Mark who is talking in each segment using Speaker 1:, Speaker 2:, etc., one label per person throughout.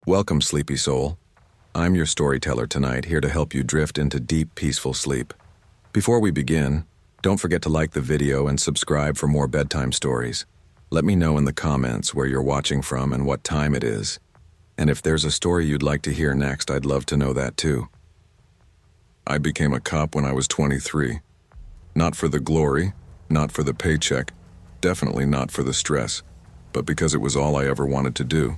Speaker 1: Welcome, sleepy soul. I'm your storyteller tonight, here to help you drift into deep, peaceful sleep. Before we begin, don't forget to like the video and subscribe for more bedtime stories. Let me know in the comments where you're watching from and what time it is. And if there's a story you'd like to hear next, I'd love to know that too. I became a cop when I was 23. Not for the glory, not for the paycheck, definitely not for the stress, but because it was all I ever wanted to do.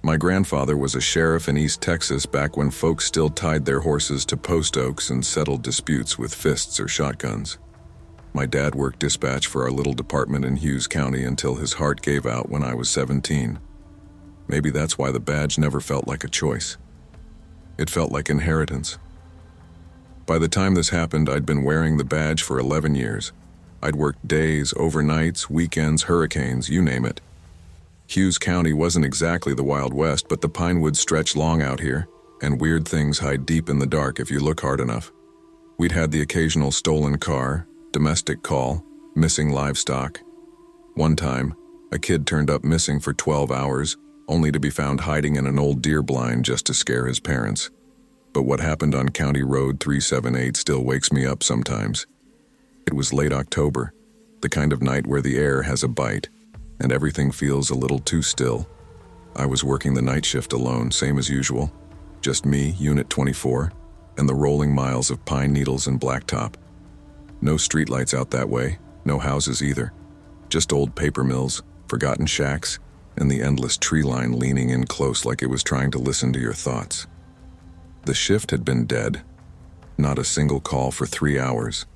Speaker 1: My grandfather was a sheriff in East Texas back when folks still tied their horses to post oaks and settled disputes with fists or shotguns. My dad worked dispatch for our little department in Hughes County until his heart gave out when I was 17. Maybe that's why the badge never felt like a choice. It felt like inheritance. By the time this happened, I'd been wearing the badge for 11 years. I'd worked days, overnights, weekends, hurricanes, you name it. Hughes County wasn't exactly the Wild West, but the pine woods stretch long out here, and weird things hide deep in the dark if you look hard enough. We'd had the occasional stolen car, domestic call, missing livestock. One time, a kid turned up missing for 12 hours, only to be found hiding in an old deer blind just to scare his parents. But what happened on County Road 378 still wakes me up sometimes. It was late October, the kind of night where the air has a bite, and everything feels a little too still. I was working the night shift alone, same as usual. Just me, Unit 24, and the rolling miles of pine needles and blacktop. No streetlights out that way, no houses either. Just old paper mills, forgotten shacks, and the endless tree line leaning in close like it was trying to listen to your thoughts. The shift had been dead. Not a single call for 3 hours.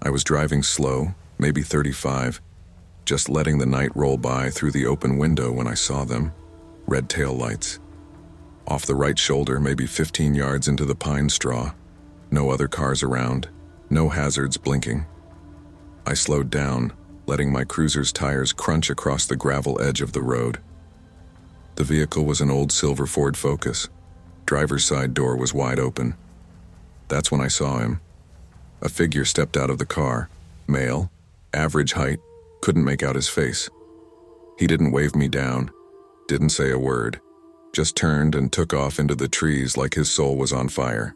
Speaker 1: I was driving slow, maybe 35, just letting the night roll by through the open window when I saw them. Red tail lights. Off the right shoulder, maybe 15 yards into the pine straw. No other cars around, no hazards blinking. I slowed down, letting my cruiser's tires crunch across the gravel edge of the road. The vehicle was an old silver Ford Focus. Driver's side door was wide open. That's when I saw him. A figure stepped out of the car, male, average height, couldn't make out his face. He didn't wave me down, didn't say a word, just turned and took off into the trees like his soul was on fire.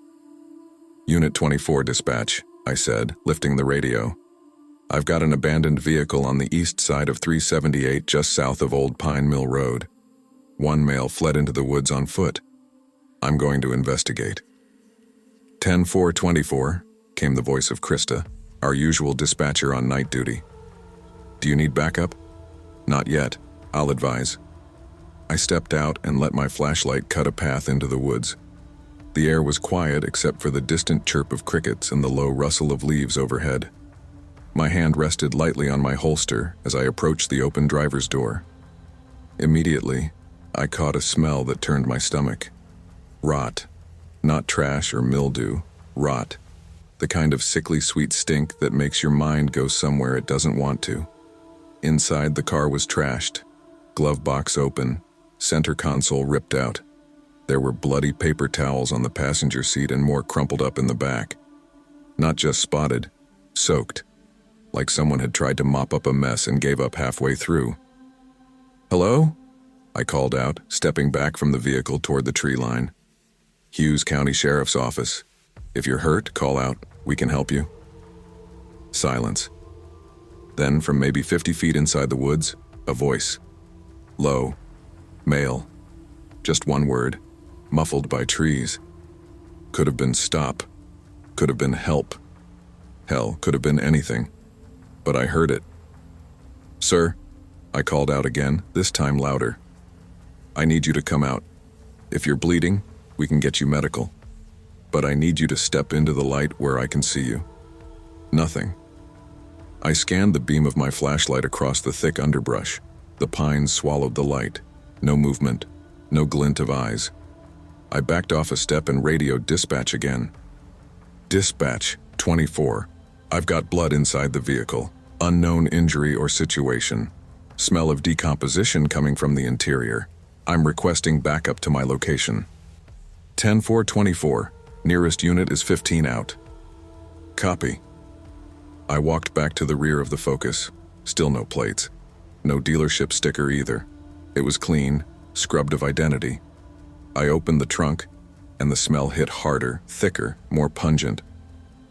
Speaker 1: Unit 24 dispatch, I said, lifting the radio. I've got an abandoned vehicle on the east side of 378 just south of Old Pine Mill Road. One male fled into the woods on foot. I'm going to investigate. 10-4-24, came the voice of Krista, our usual dispatcher on night duty. Do you need backup? Not yet, I'll advise. I stepped out and let my flashlight cut a path into the woods. The air was quiet except for the distant chirp of crickets and the low rustle of leaves overhead. My hand rested lightly on my holster as I approached the open driver's door. Immediately, I caught a smell that turned my stomach. Rot. Not trash or mildew, rot. The kind of sickly sweet stink that makes your mind go somewhere it doesn't want to. Inside, the car was trashed. Glove box open, center console ripped out. There were bloody paper towels on the passenger seat and more crumpled up in the back. Not just spotted, soaked. Like someone had tried to mop up a mess and gave up halfway through. Hello? I called out, stepping back from the vehicle toward the tree line. Hughes County Sheriff's Office. If you're hurt, call out. We can help you. Silence. Then, from maybe 50 feet inside the woods, a voice. Low. Male. Just one word. Muffled by trees. Could have been stop. Could have been help. Hell, could have been anything. But I heard it. Sir, I called out again, this time louder. I need you to come out. If you're bleeding, we can get you medical. But I need you to step into the light where I can see you. Nothing. I scanned the beam of my flashlight across the thick underbrush. The pines swallowed the light. No movement. No glint of eyes. I backed off a step and radioed dispatch again. Dispatch, 24. I've got blood inside the vehicle. Unknown injury or situation. Smell of decomposition coming from the interior. I'm requesting backup to my location. 10-4-24. Nearest unit is 15 out. Copy. I walked back to the rear of the Focus. Still no plates. No dealership sticker either. It was clean, scrubbed of identity. I opened the trunk, and the smell hit harder, thicker, more pungent.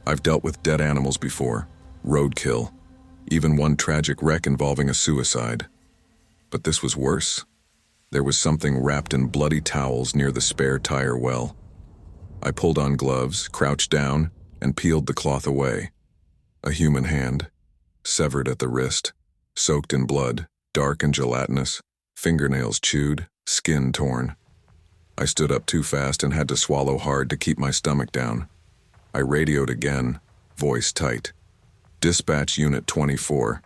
Speaker 1: I've dealt with dead animals before, roadkill, even one tragic wreck involving a suicide. But this was worse. There was something wrapped in bloody towels near the spare tire well. I pulled on gloves, crouched down, and peeled the cloth away. A human hand, severed at the wrist, soaked in blood, dark and gelatinous, fingernails chewed, skin torn. I stood up too fast and had to swallow hard to keep my stomach down. I radioed again, voice tight. Dispatch Unit 24.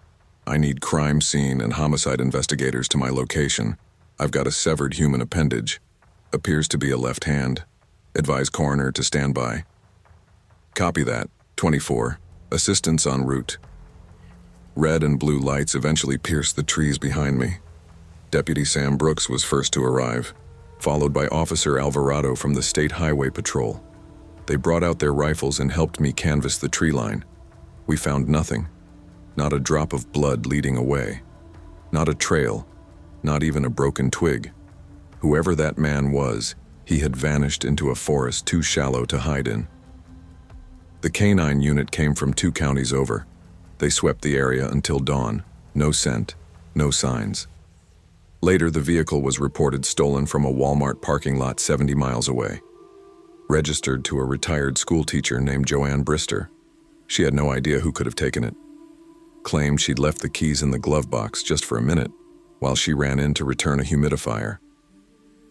Speaker 1: I need crime scene and homicide investigators to my location. I've got a severed human appendage. Appears to be a left hand. Advise coroner to stand by. Copy that. 24. Assistance en route. Red and blue lights eventually pierced the trees behind me. Deputy Sam Brooks was first to arrive, followed by Officer Alvarado from the State Highway Patrol. They brought out their rifles and helped me canvass the tree line. We found nothing. Not a drop of blood leading away. Not a trail. Not even a broken twig. Whoever that man was, he had vanished into a forest too shallow to hide in. The canine unit came from 2 counties over. They swept the area until dawn. No scent, no signs. Later, the vehicle was reported stolen from a Walmart parking lot 70 miles away. Registered to a retired schoolteacher named Joanne Brister. She had no idea who could have taken it. Claimed she'd left the keys in the glove box just for a minute, while she ran in to return a humidifier.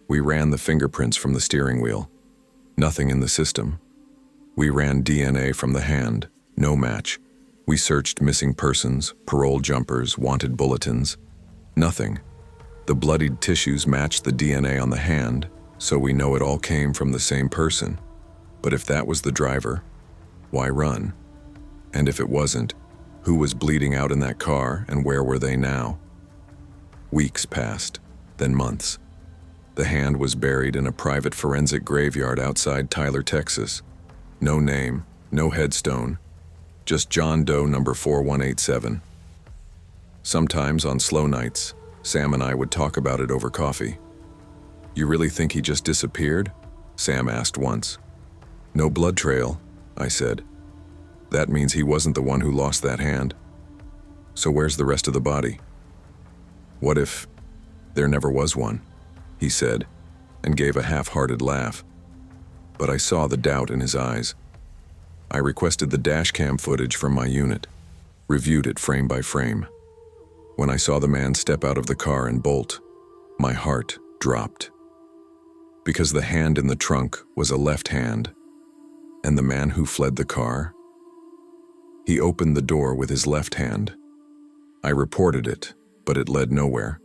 Speaker 1: We ran the fingerprints from the steering wheel. Nothing in the system. We ran DNA from the hand. No match. We searched missing persons, parole jumpers, wanted bulletins. Nothing. The bloodied tissues matched the DNA on the hand, so we know it all came from the same person. But if that was the driver, why run? And if it wasn't, who was bleeding out in that car and where were they now? Weeks passed, then months. The hand was buried in a private forensic graveyard outside Tyler, Texas. No name, no headstone, just John Doe number 4187. Sometimes on slow nights, Sam and I would talk about it over coffee. "You really think he just disappeared?" Sam asked once. "No blood trail," I said. "That means he wasn't the one who lost that hand. So where's the rest of the body?" "What if there never was one?" he said, and gave a half-hearted laugh. But I saw the doubt in his eyes. I requested the dashcam footage from my unit, reviewed it frame by frame. When I saw the man step out of the car and bolt, my heart dropped. Because the hand in the trunk was a left hand, and the man who fled the car, he opened the door with his left hand. I reported it, but it led nowhere.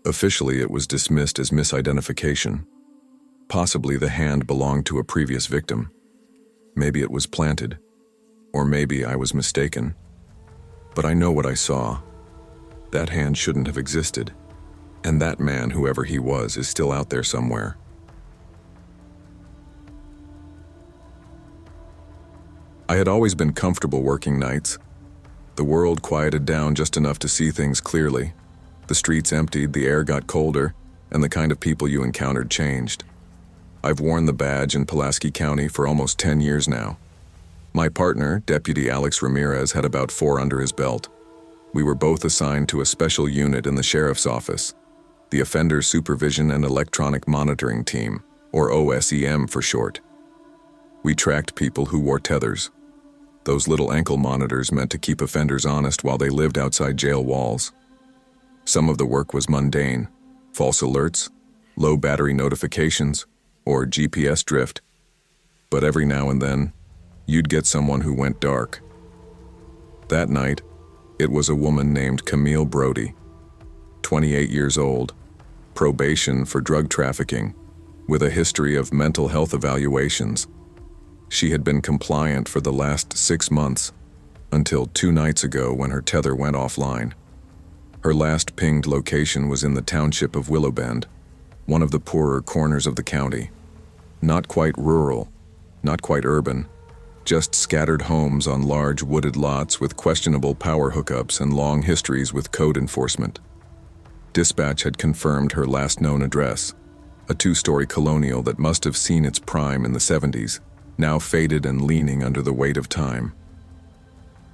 Speaker 1: Officially, it was dismissed as misidentification. Possibly the hand belonged to a previous victim. Maybe it was planted, or maybe I was mistaken. But I know what I saw. That hand shouldn't have existed, and that man, whoever he was, is still out there somewhere. I had always been comfortable working nights. The world quieted down just enough to see things clearly. The streets emptied, the air got colder, and the kind of people you encountered changed. I've worn the badge in Pulaski County for almost 10 years now. My partner, Deputy Alex Ramirez, had about 4 under his belt. We were both assigned to a special unit in the sheriff's office, the Offender Supervision and Electronic Monitoring Team, or OSEM for short. We tracked people who wore tethers. Those little ankle monitors meant to keep offenders honest while they lived outside jail walls. Some of the work was mundane, false alerts, low battery notifications, or GPS drift. But every now and then, you'd get someone who went dark. That night, it was a woman named Camille Brody, 28 years old, probation for drug trafficking, with a history of mental health evaluations. She had been compliant for the last 6 months, until 2 nights ago when her tether went offline. Her last pinged location was in the township of Willowbend, one of the poorer corners of the county. Not quite rural, not quite urban, just scattered homes on large wooded lots with questionable power hookups and long histories with code enforcement. Dispatch had confirmed her last known address, a two-story colonial that must have seen its prime in the 70s, now faded and leaning under the weight of time.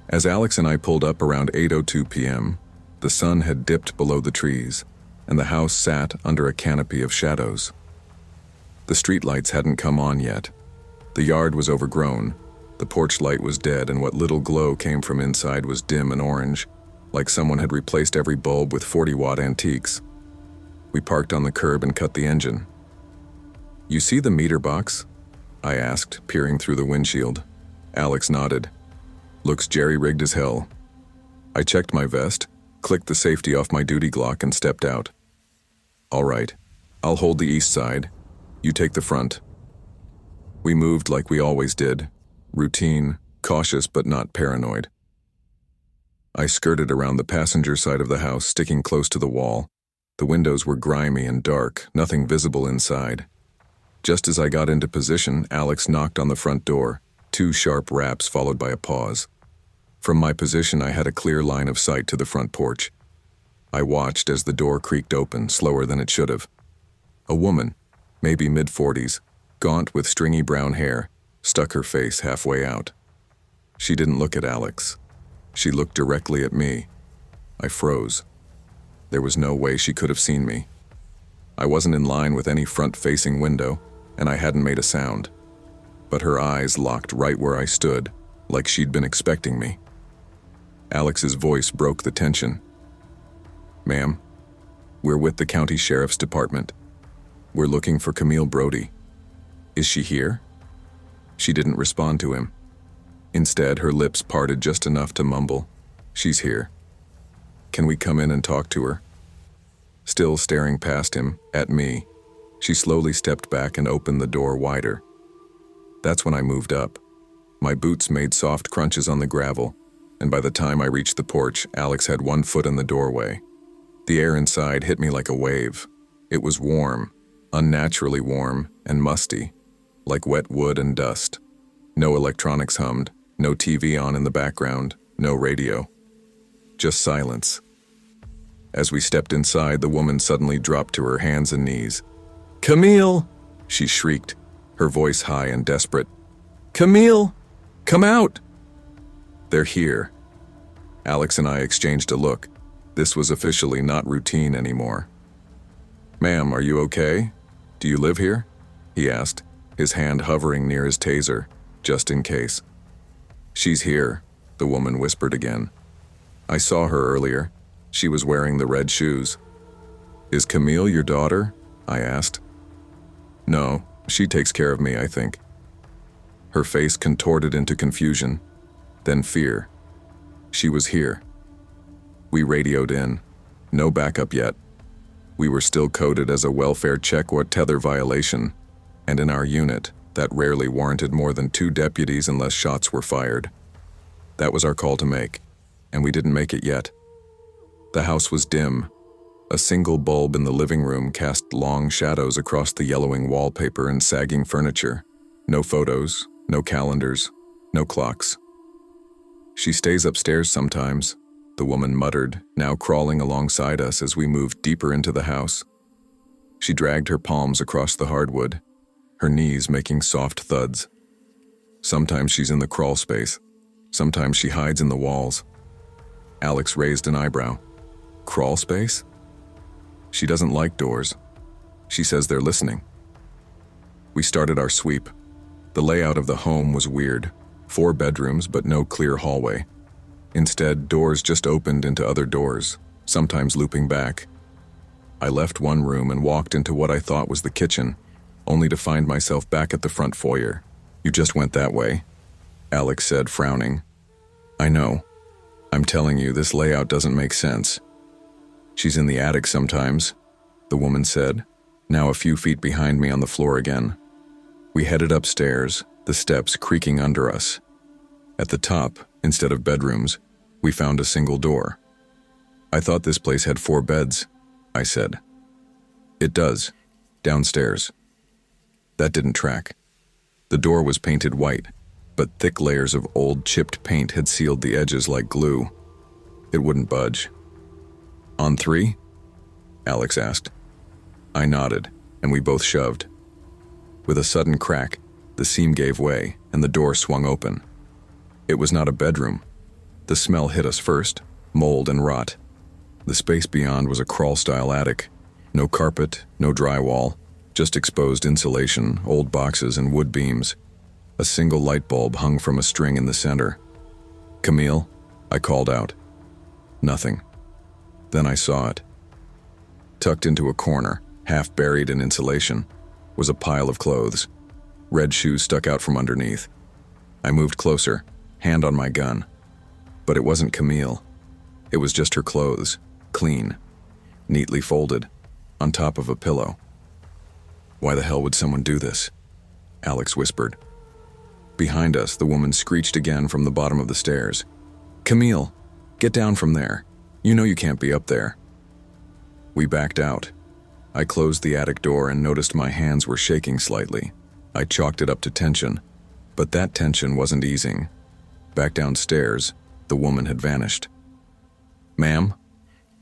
Speaker 1: As Alex and I pulled up around 8:02 p.m., the sun had dipped below the trees, and the house sat under a canopy of shadows. The streetlights hadn't come on yet. The yard was overgrown, the porch light was dead, and what little glow came from inside was dim and orange, like someone had replaced every bulb with 40-watt antiques. We parked on the curb and cut the engine. "You see the meter box?" I asked, peering through the windshield. Alex nodded. "Looks jerry-rigged as hell." I checked my vest, clicked the safety off my duty Glock, and stepped out. "All right, I'll hold the east side. You take the front." We moved like we always did, routine, cautious but not paranoid. I skirted around the passenger side of the house, sticking close to the wall. The windows were grimy and dark, nothing visible inside. Just as I got into position, Alex knocked on the front door, 2 sharp raps followed by a pause. From my position, I had a clear line of sight to the front porch. I watched as the door creaked open, slower than it should have. A woman, maybe mid-40s, gaunt with stringy brown hair, stuck her face halfway out. She didn't look at Alex. She looked directly at me. I froze. There was no way she could have seen me. I wasn't in line with any front-facing window, and I hadn't made a sound. But her eyes locked right where I stood, like she'd been expecting me. Alex's voice broke the tension. "Ma'am, we're with the county sheriff's department. We're looking for Camille Brody. Is she here?" She didn't respond to him. Instead, her lips parted just enough to mumble, "She's here. Can we come in and talk to her?" Still staring past him, at me, she slowly stepped back and opened the door wider. That's when I moved up. My boots made soft crunches on the gravel, and by the time I reached the porch, Alex had 1 foot in the doorway. The air inside hit me like a wave. It was warm, unnaturally warm, and musty, like wet wood and dust. No electronics hummed, no TV on in the background, no radio. Just silence. As we stepped inside, the woman suddenly dropped to her hands and knees. "Camille!" she shrieked, her voice high and desperate. "Camille! Come out!" "They're here." Alex and I exchanged a look. This was officially not routine anymore. "Ma'am, are you okay? Do you live here?" he asked, his hand hovering near his taser, just in case. "She's here," the woman whispered again. "I saw her earlier. She was wearing the red shoes." "Is Camille your daughter?" I asked. "No, she takes care of me, I think." Her face contorted into confusion, then fear. She was here. We radioed in. No backup yet. We were still coded as a welfare check or tether violation, and in our unit, that rarely warranted more than 2 deputies unless shots were fired. That was our call to make, and we didn't make it yet. The house was dim. A single bulb in the living room cast long shadows across the yellowing wallpaper and sagging furniture. No photos, no calendars, no clocks. "She stays upstairs sometimes," the woman muttered, now crawling alongside us as we moved deeper into the house. She dragged her palms across the hardwood, her knees making soft thuds. "Sometimes she's in the crawl space. Sometimes she hides in the walls." Alex raised an eyebrow. "Crawl space?" "She doesn't like doors. She says they're listening." We started our sweep. The layout of the home was weird. 4 bedrooms, but no clear hallway. Instead, doors just opened into other doors, sometimes looping back. I left one room and walked into what I thought was the kitchen, only to find myself back at the front foyer. "You just went that way," Alex said, frowning. "I know. I'm telling you, this layout doesn't make sense." "She's in the attic sometimes," the woman said, now a few feet behind me on the floor again. We headed upstairs, the steps creaking under us. At the top, instead of bedrooms, we found a single door. "I thought this place had 4 beds," I said. "It does, downstairs." That didn't track. The door was painted white, but thick layers of old chipped paint had sealed the edges like glue. It wouldn't budge. "On 3? Alex asked. I nodded, and we both shoved. With a sudden crack, the seam gave way, and the door swung open. It was not a bedroom. The smell hit us first, mold and rot. The space beyond was a crawl-style attic. No carpet, no drywall, just exposed insulation, old boxes, and wood beams. A single light bulb hung from a string in the center. "Camille?" I called out. Nothing. Then I saw it. Tucked into a corner, half buried in insulation, was a pile of clothes. Red shoes stuck out from underneath. I moved closer, hand on my gun. But it wasn't Camille. It was just her clothes, clean, neatly folded, on top of a pillow. "Why the hell would someone do this?" Alex whispered. Behind us, the woman screeched again from the bottom of the stairs. "Camille, get down from there. You know you can't be up there." We backed out. I closed the attic door and noticed my hands were shaking slightly. I chalked it up to tension, but that tension wasn't easing. Back downstairs, the woman had vanished. "Ma'am?"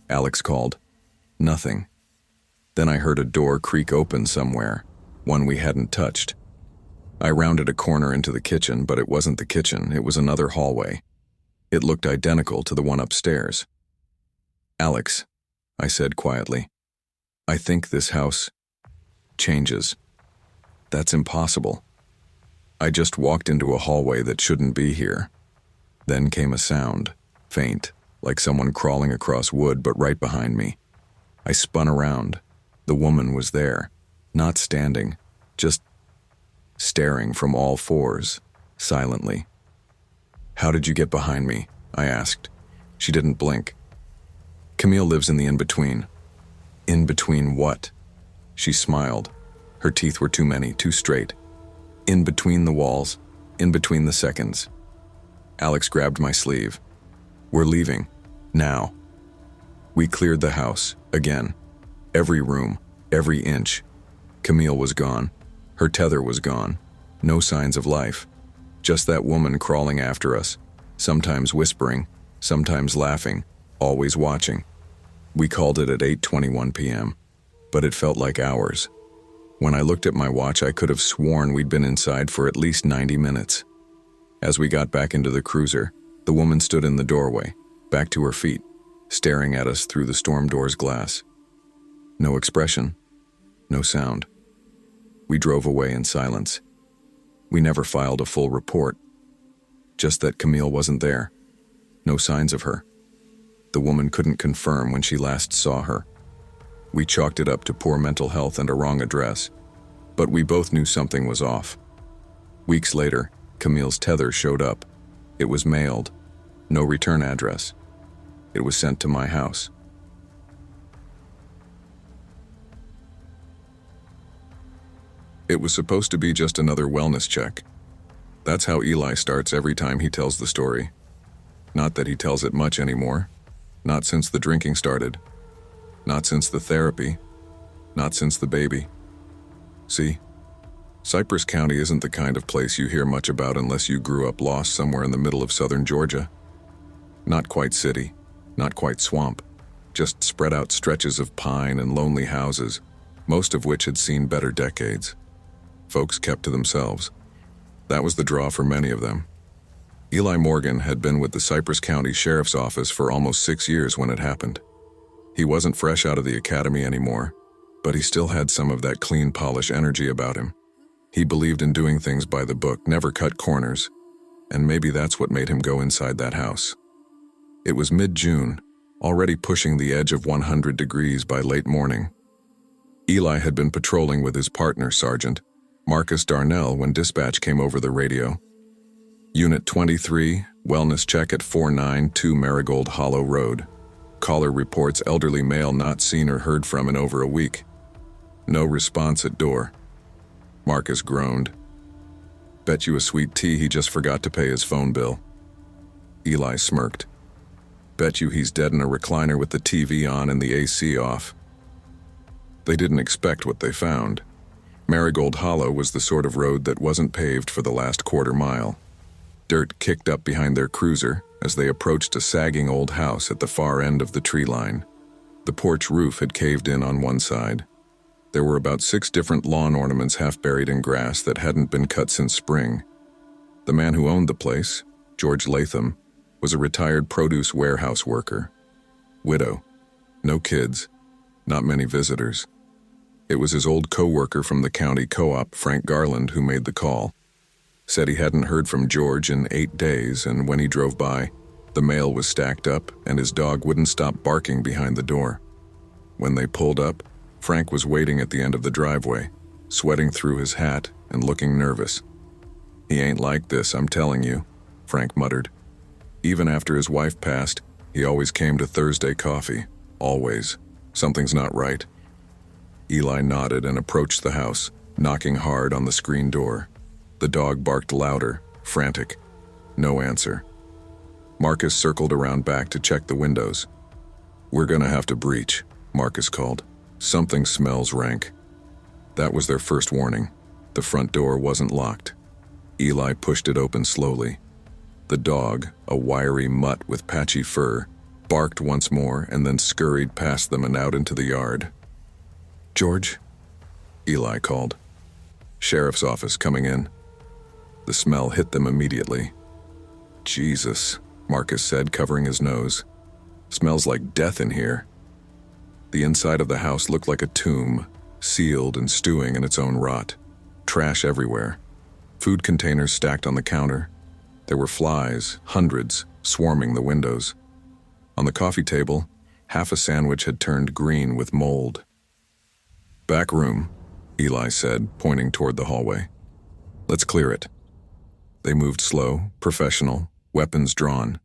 Speaker 1: Alex called. Nothing. Then I heard a door creak open somewhere, one we hadn't touched. I rounded a corner into the kitchen, but it wasn't the kitchen, it was another hallway. It looked identical to the one upstairs. "Alex," I said quietly, "I think this house changes. That's impossible. I just walked into a hallway that shouldn't be here." Then came a sound, faint, like someone crawling across wood, but right behind me. I spun around. The woman was there, not standing, just staring from all fours, silently. "How did you get behind me?" I asked. She didn't blink. "Camille lives in the in-between." "In between what?" She smiled. Her teeth were too many, too straight. "In between the walls, in between the seconds." Alex grabbed my sleeve. "We're leaving. Now." We cleared the house, again. Every room, every inch. Camille was gone. Her tether was gone. No signs of life. Just that woman crawling after us, sometimes whispering, sometimes laughing, always watching. We called it at 8:21 p.m., but it felt like hours. When I looked at my watch, I could have sworn we'd been inside for at least 90 minutes. As we got back into the cruiser, the woman stood in the doorway, back to her feet, staring at us through the storm door's glass. No expression, no sound. We drove away in silence. We never filed a full report. Just that Camille wasn't there. No signs of her. The woman couldn't confirm when she last saw her. We chalked it up to poor mental health and a wrong address, but we both knew something was off. Weeks later, Camille's tether showed up. It was mailed. No return address. It was sent to my house. It was supposed to be just another wellness check. That's how Eli starts every time he tells the story. Not that he tells it much anymore. Not since the drinking started. Not since the therapy. Not since the baby. See, Cypress County isn't the kind of place you hear much about unless you grew up lost somewhere in the middle of southern Georgia. Not quite city, not quite swamp, just spread out stretches of pine and lonely houses, most of which had seen better decades. Folks kept to themselves. That was the draw for many of them. Eli Morgan had been with the Cypress County Sheriff's Office for almost 6 years when it happened. He wasn't fresh out of the academy anymore, but he still had some of that clean polish energy about him. He believed in doing things by the book, never cut corners, and maybe that's what made him go inside that house. It was mid-June, already pushing the edge of 100 degrees by late morning. Eli had been patrolling with his partner, Sergeant Marcus Darnell, when dispatch came over the radio. Unit 23, wellness check at 492 Marigold Hollow Road. Caller reports elderly male not seen or heard from in over a week. No response at door. Marcus groaned. "Bet you a sweet tea he just forgot to pay his phone bill." Eli smirked. "Bet you he's dead in a recliner with the TV on and the AC off." They didn't expect what they found. Marigold Hollow was the sort of road that wasn't paved for the last quarter mile. Dirt kicked up behind their cruiser as they approached a sagging old house at the far end of the tree line. The porch roof had caved in on one side. There were about 6 different lawn ornaments half buried in grass that hadn't been cut since spring. The man who owned the place, George Latham, was a retired produce warehouse worker. Widow. No kids. Not many visitors. It was his old co-worker from the county co-op, Frank Garland, who made the call. Said he hadn't heard from George in 8 days, and when he drove by, the mail was stacked up and his dog wouldn't stop barking behind the door. When they pulled up, Frank was waiting at the end of the driveway, sweating through his hat and looking nervous. "He ain't like this, I'm telling you," Frank muttered. Even after his wife passed, he always came to Thursday coffee. Always. Something's not right. Eli nodded and approached the house, knocking hard on the screen door. The dog barked louder, frantic. No answer. Marcus circled around back to check the windows. "We're gonna have to breach," Marcus called. "Something smells rank." That was their first warning. The front door wasn't locked. Eli pushed it open slowly. The dog, a wiry mutt with patchy fur, barked once more and then scurried past them and out into the yard. "George?" Eli called. "Sheriff's office coming in." The smell hit them immediately. "Jesus," Marcus said, covering his nose. "Smells like death in here." The inside of the house looked like a tomb, sealed and stewing in its own rot. Trash everywhere. Food containers stacked on the counter. There were flies, hundreds, swarming the windows. On the coffee table, half a sandwich had turned green with mold. "Back room," Eli said, pointing toward the hallway. "Let's clear it." They moved slow, professional, weapons drawn.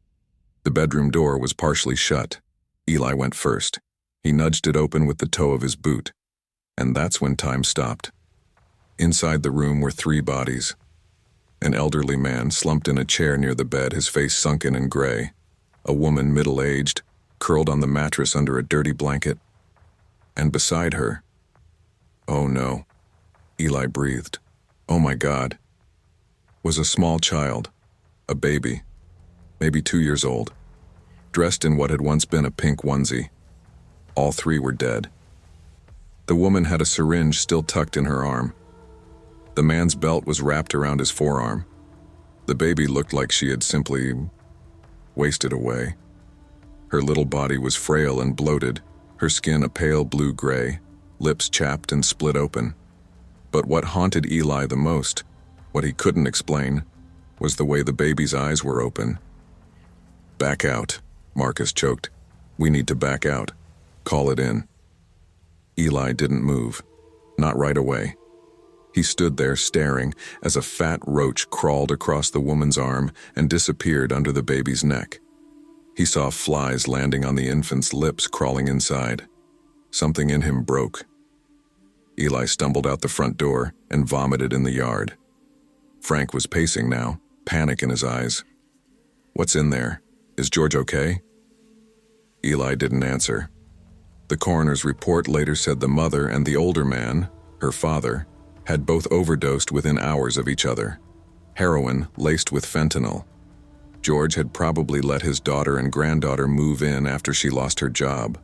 Speaker 1: The bedroom door was partially shut. Eli went first. He nudged it open with the toe of his boot. And that's when time stopped. Inside the room were 3 bodies. An elderly man slumped in a chair near the bed, his face sunken and gray. A woman middle-aged, curled on the mattress under a dirty blanket. And beside her... "Oh no," Eli breathed. "Oh my God," was a small child, a baby, maybe 2 years old, dressed in what had once been a pink onesie. All 3 were dead. The woman had a syringe still tucked in her arm. The man's belt was wrapped around his forearm. The baby looked like she had simply wasted away. Her little body was frail and bloated, her skin a pale blue-gray, lips chapped and split open. But what haunted Eli the most, what he couldn't explain, was the way the baby's eyes were open. "Back out," Marcus choked. "We need to back out. Call it in." Eli didn't move. Not right away. He stood there staring as a fat roach crawled across the woman's arm and disappeared under the baby's neck. He saw flies landing on the infant's lips, crawling inside. Something in him broke. Eli stumbled out the front door and vomited in the yard. Frank was pacing now, panic in his eyes. "What's in there? Is George okay?" Eli didn't answer. The coroner's report later said the mother and the older man, her father, had both overdosed within hours of each other. Heroin laced with fentanyl. George had probably let his daughter and granddaughter move in after she lost her job.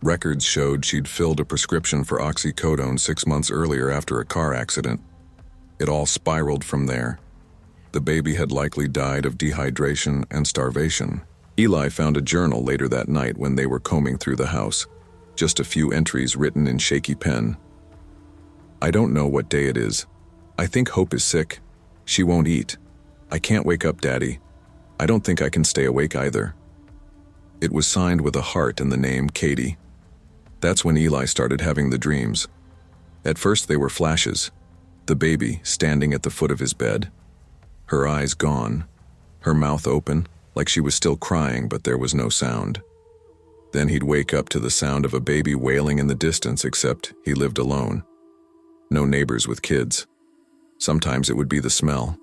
Speaker 1: Records showed she'd filled a prescription for oxycodone 6 months earlier after a car accident. It all spiraled from there. The baby had likely died of dehydration and starvation. Eli found a journal later that night when they were combing through the house. Just a few entries written in shaky pen. "I don't know what day it is. I think Hope is sick. She won't eat. I can't wake up Daddy. I don't think I can stay awake either." It was signed with a heart and the name Katie. That's when Eli started having the dreams. At first they were flashes. The baby standing at the foot of his bed. Her eyes gone. Her mouth open, like she was still crying, but there was no sound. Then he'd wake up to the sound of a baby wailing in the distance, except he lived alone. No neighbors with kids. Sometimes it would be the smell.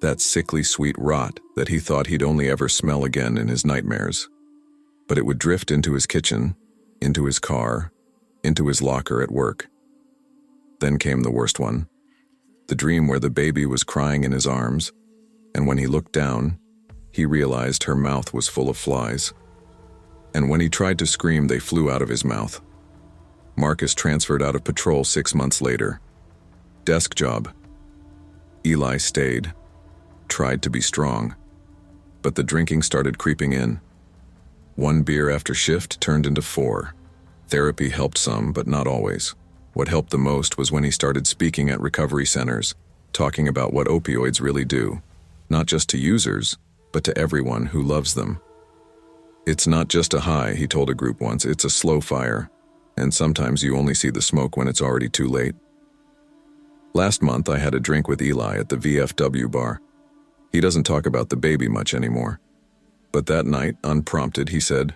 Speaker 1: That sickly sweet rot that he thought he'd only ever smell again in his nightmares. But it would drift into his kitchen, into his car, into his locker at work. Then came the worst one. The dream where the baby was crying in his arms, and when he looked down, he realized her mouth was full of flies. and when he tried to scream, they flew out of his mouth. Marcus transferred out of patrol 6 months later. Desk job. Eli stayed, tried to be strong, but the drinking started creeping in. 1 beer after shift turned into 4. Therapy helped some, but not always. What helped the most was when he started speaking at recovery centers, talking about what opioids really do, not just to users, but to everyone who loves them. It's not just a high, he told a group once, it's a slow fire, and sometimes you only see the smoke when it's already too late. Last month, I had a drink with Eli at the VFW bar. He doesn't talk about the baby much anymore. But that night, unprompted, he said,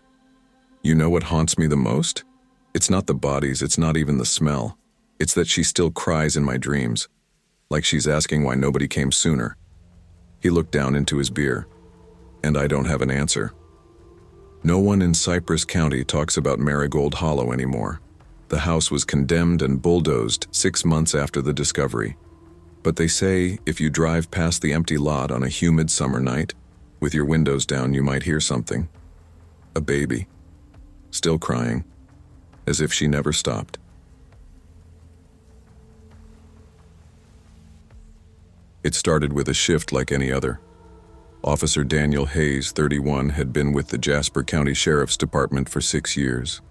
Speaker 1: "You know what haunts me the most? It's not the bodies, it's not even the smell. It's that she still cries in my dreams, like she's asking why nobody came sooner." He looked down into his beer, and I don't have an answer. No one in Cypress County talks about Marigold Hollow anymore. The house was condemned and bulldozed 6 months after the discovery. But they say if you drive past the empty lot on a humid summer night, with your windows down, you might hear something. A baby, still crying, as if she never stopped. It started with a shift like any other. Officer Daniel Hayes, 31, had been with the Jasper County Sheriff's Department for 6 years.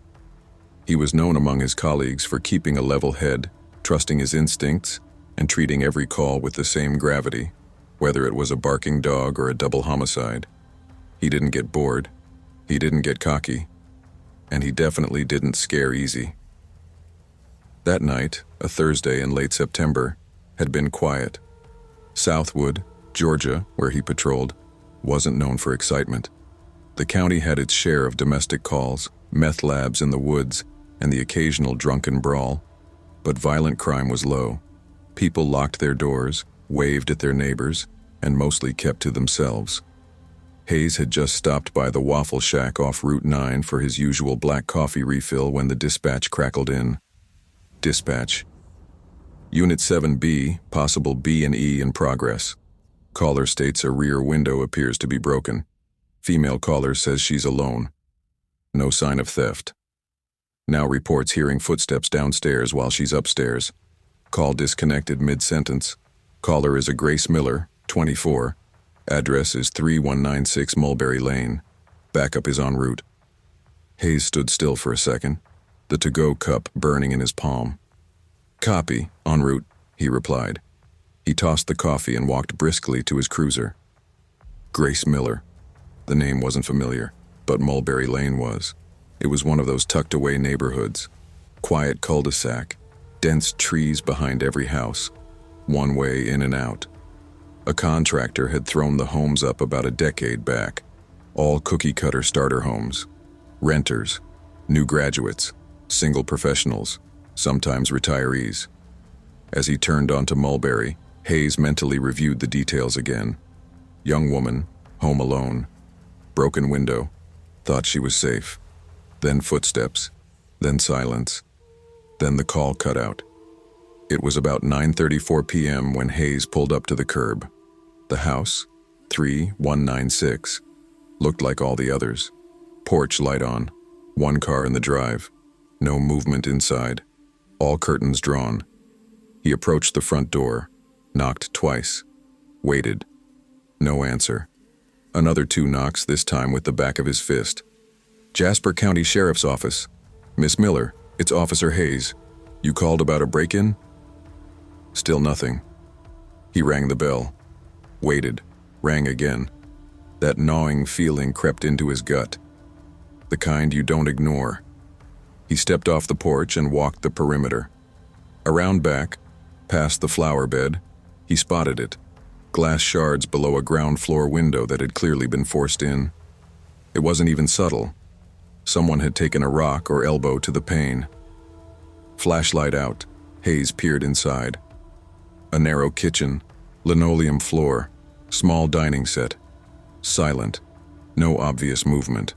Speaker 1: He was known among his colleagues for keeping a level head, trusting his instincts, and treating every call with the same gravity, whether it was a barking dog or a double homicide. He didn't get bored, he didn't get cocky, and he definitely didn't scare easy. That night, a Thursday in late September, had been quiet. Southwood, Georgia, where he patrolled, wasn't known for excitement. The county had its share of domestic calls, meth labs in the woods, and the occasional drunken brawl, but violent crime was low. People locked their doors, waved at their neighbors, and mostly kept to themselves. Hayes had just stopped by the Waffle Shack off Route 9 for his usual black coffee refill when the dispatch crackled in. Dispatch. Unit 7B, possible B&E in progress. Caller states a rear window appears to be broken. Female caller says she's alone. No sign of theft. Now reports hearing footsteps downstairs while she's upstairs. Call disconnected mid-sentence. Caller is a Grace Miller, 24. Address is 3196 Mulberry Lane. Backup is en route. Hayes stood still for a second, the to-go cup burning in his palm. "Copy, en route," he replied. He tossed the coffee and walked briskly to his cruiser. Grace Miller. The name wasn't familiar, but Mulberry Lane was. It was one of those tucked-away neighborhoods. Quiet cul-de-sac, dense trees behind every house, one way in and out. A contractor had thrown the homes up about a decade back, all cookie-cutter starter homes. Renters, new graduates, single professionals, sometimes retirees. As he turned onto Mulberry, Hayes mentally reviewed the details again. Young woman, home alone. Broken window, thought she was safe. Then footsteps, then silence. Then the call cut out. It was about 9:34 p.m. when Hayes pulled up to the curb. The house, 3196, looked like all the others. Porch light on, one car in the drive, no movement inside, all curtains drawn. He approached the front door, knocked twice, waited. No answer. Another 2 knocks, this time with the back of his fist. "Jasper County Sheriff's Office. Miss Miller, it's Officer Hayes. You called about a break-in?" Still nothing. He rang the bell, waited, rang again. That gnawing feeling crept into his gut, the kind you don't ignore. He stepped off the porch and walked the perimeter. Around back, past the flower bed, he spotted it. Glass shards below a ground floor window that had clearly been forced in. It wasn't even subtle. Someone had taken a rock or elbow to the pane. Flashlight out, Hayes peered inside. A narrow kitchen, linoleum floor, small dining set. Silent, no obvious movement.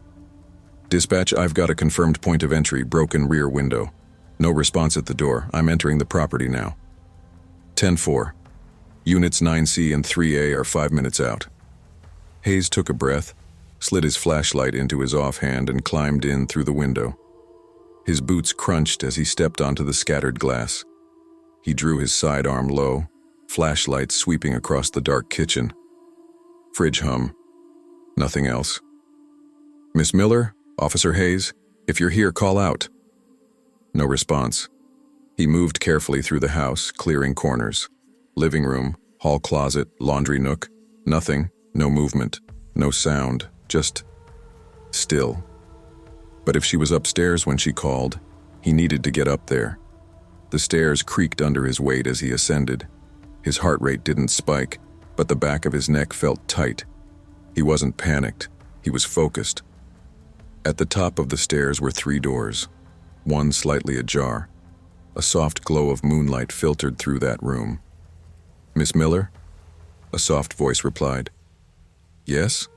Speaker 1: "Dispatch, I've got a confirmed point of entry, broken rear window. No response at the door. I'm entering the property now." 10-4. Units 9C and 3A are 5 minutes out. Hayes took a breath, slid his flashlight into his offhand and climbed in through the window. His boots crunched as he stepped onto the scattered glass. He drew his sidearm low, flashlight sweeping across the dark kitchen. Fridge hum. Nothing else. "Miss Miller? Officer Hayes? If you're here, call out." No response. He moved carefully through the house, clearing corners. Living room, hall closet, laundry nook. Nothing, no movement, no sound, just still. But if she was upstairs when she called, he needed to get up there. The stairs creaked under his weight as he ascended. His heart rate didn't spike, but the back of his neck felt tight. He wasn't panicked, he was focused. At the top of the stairs were 3 doors, one slightly ajar. A soft glow of moonlight filtered through that room. "Miss Miller?" A soft voice replied. "Yes?"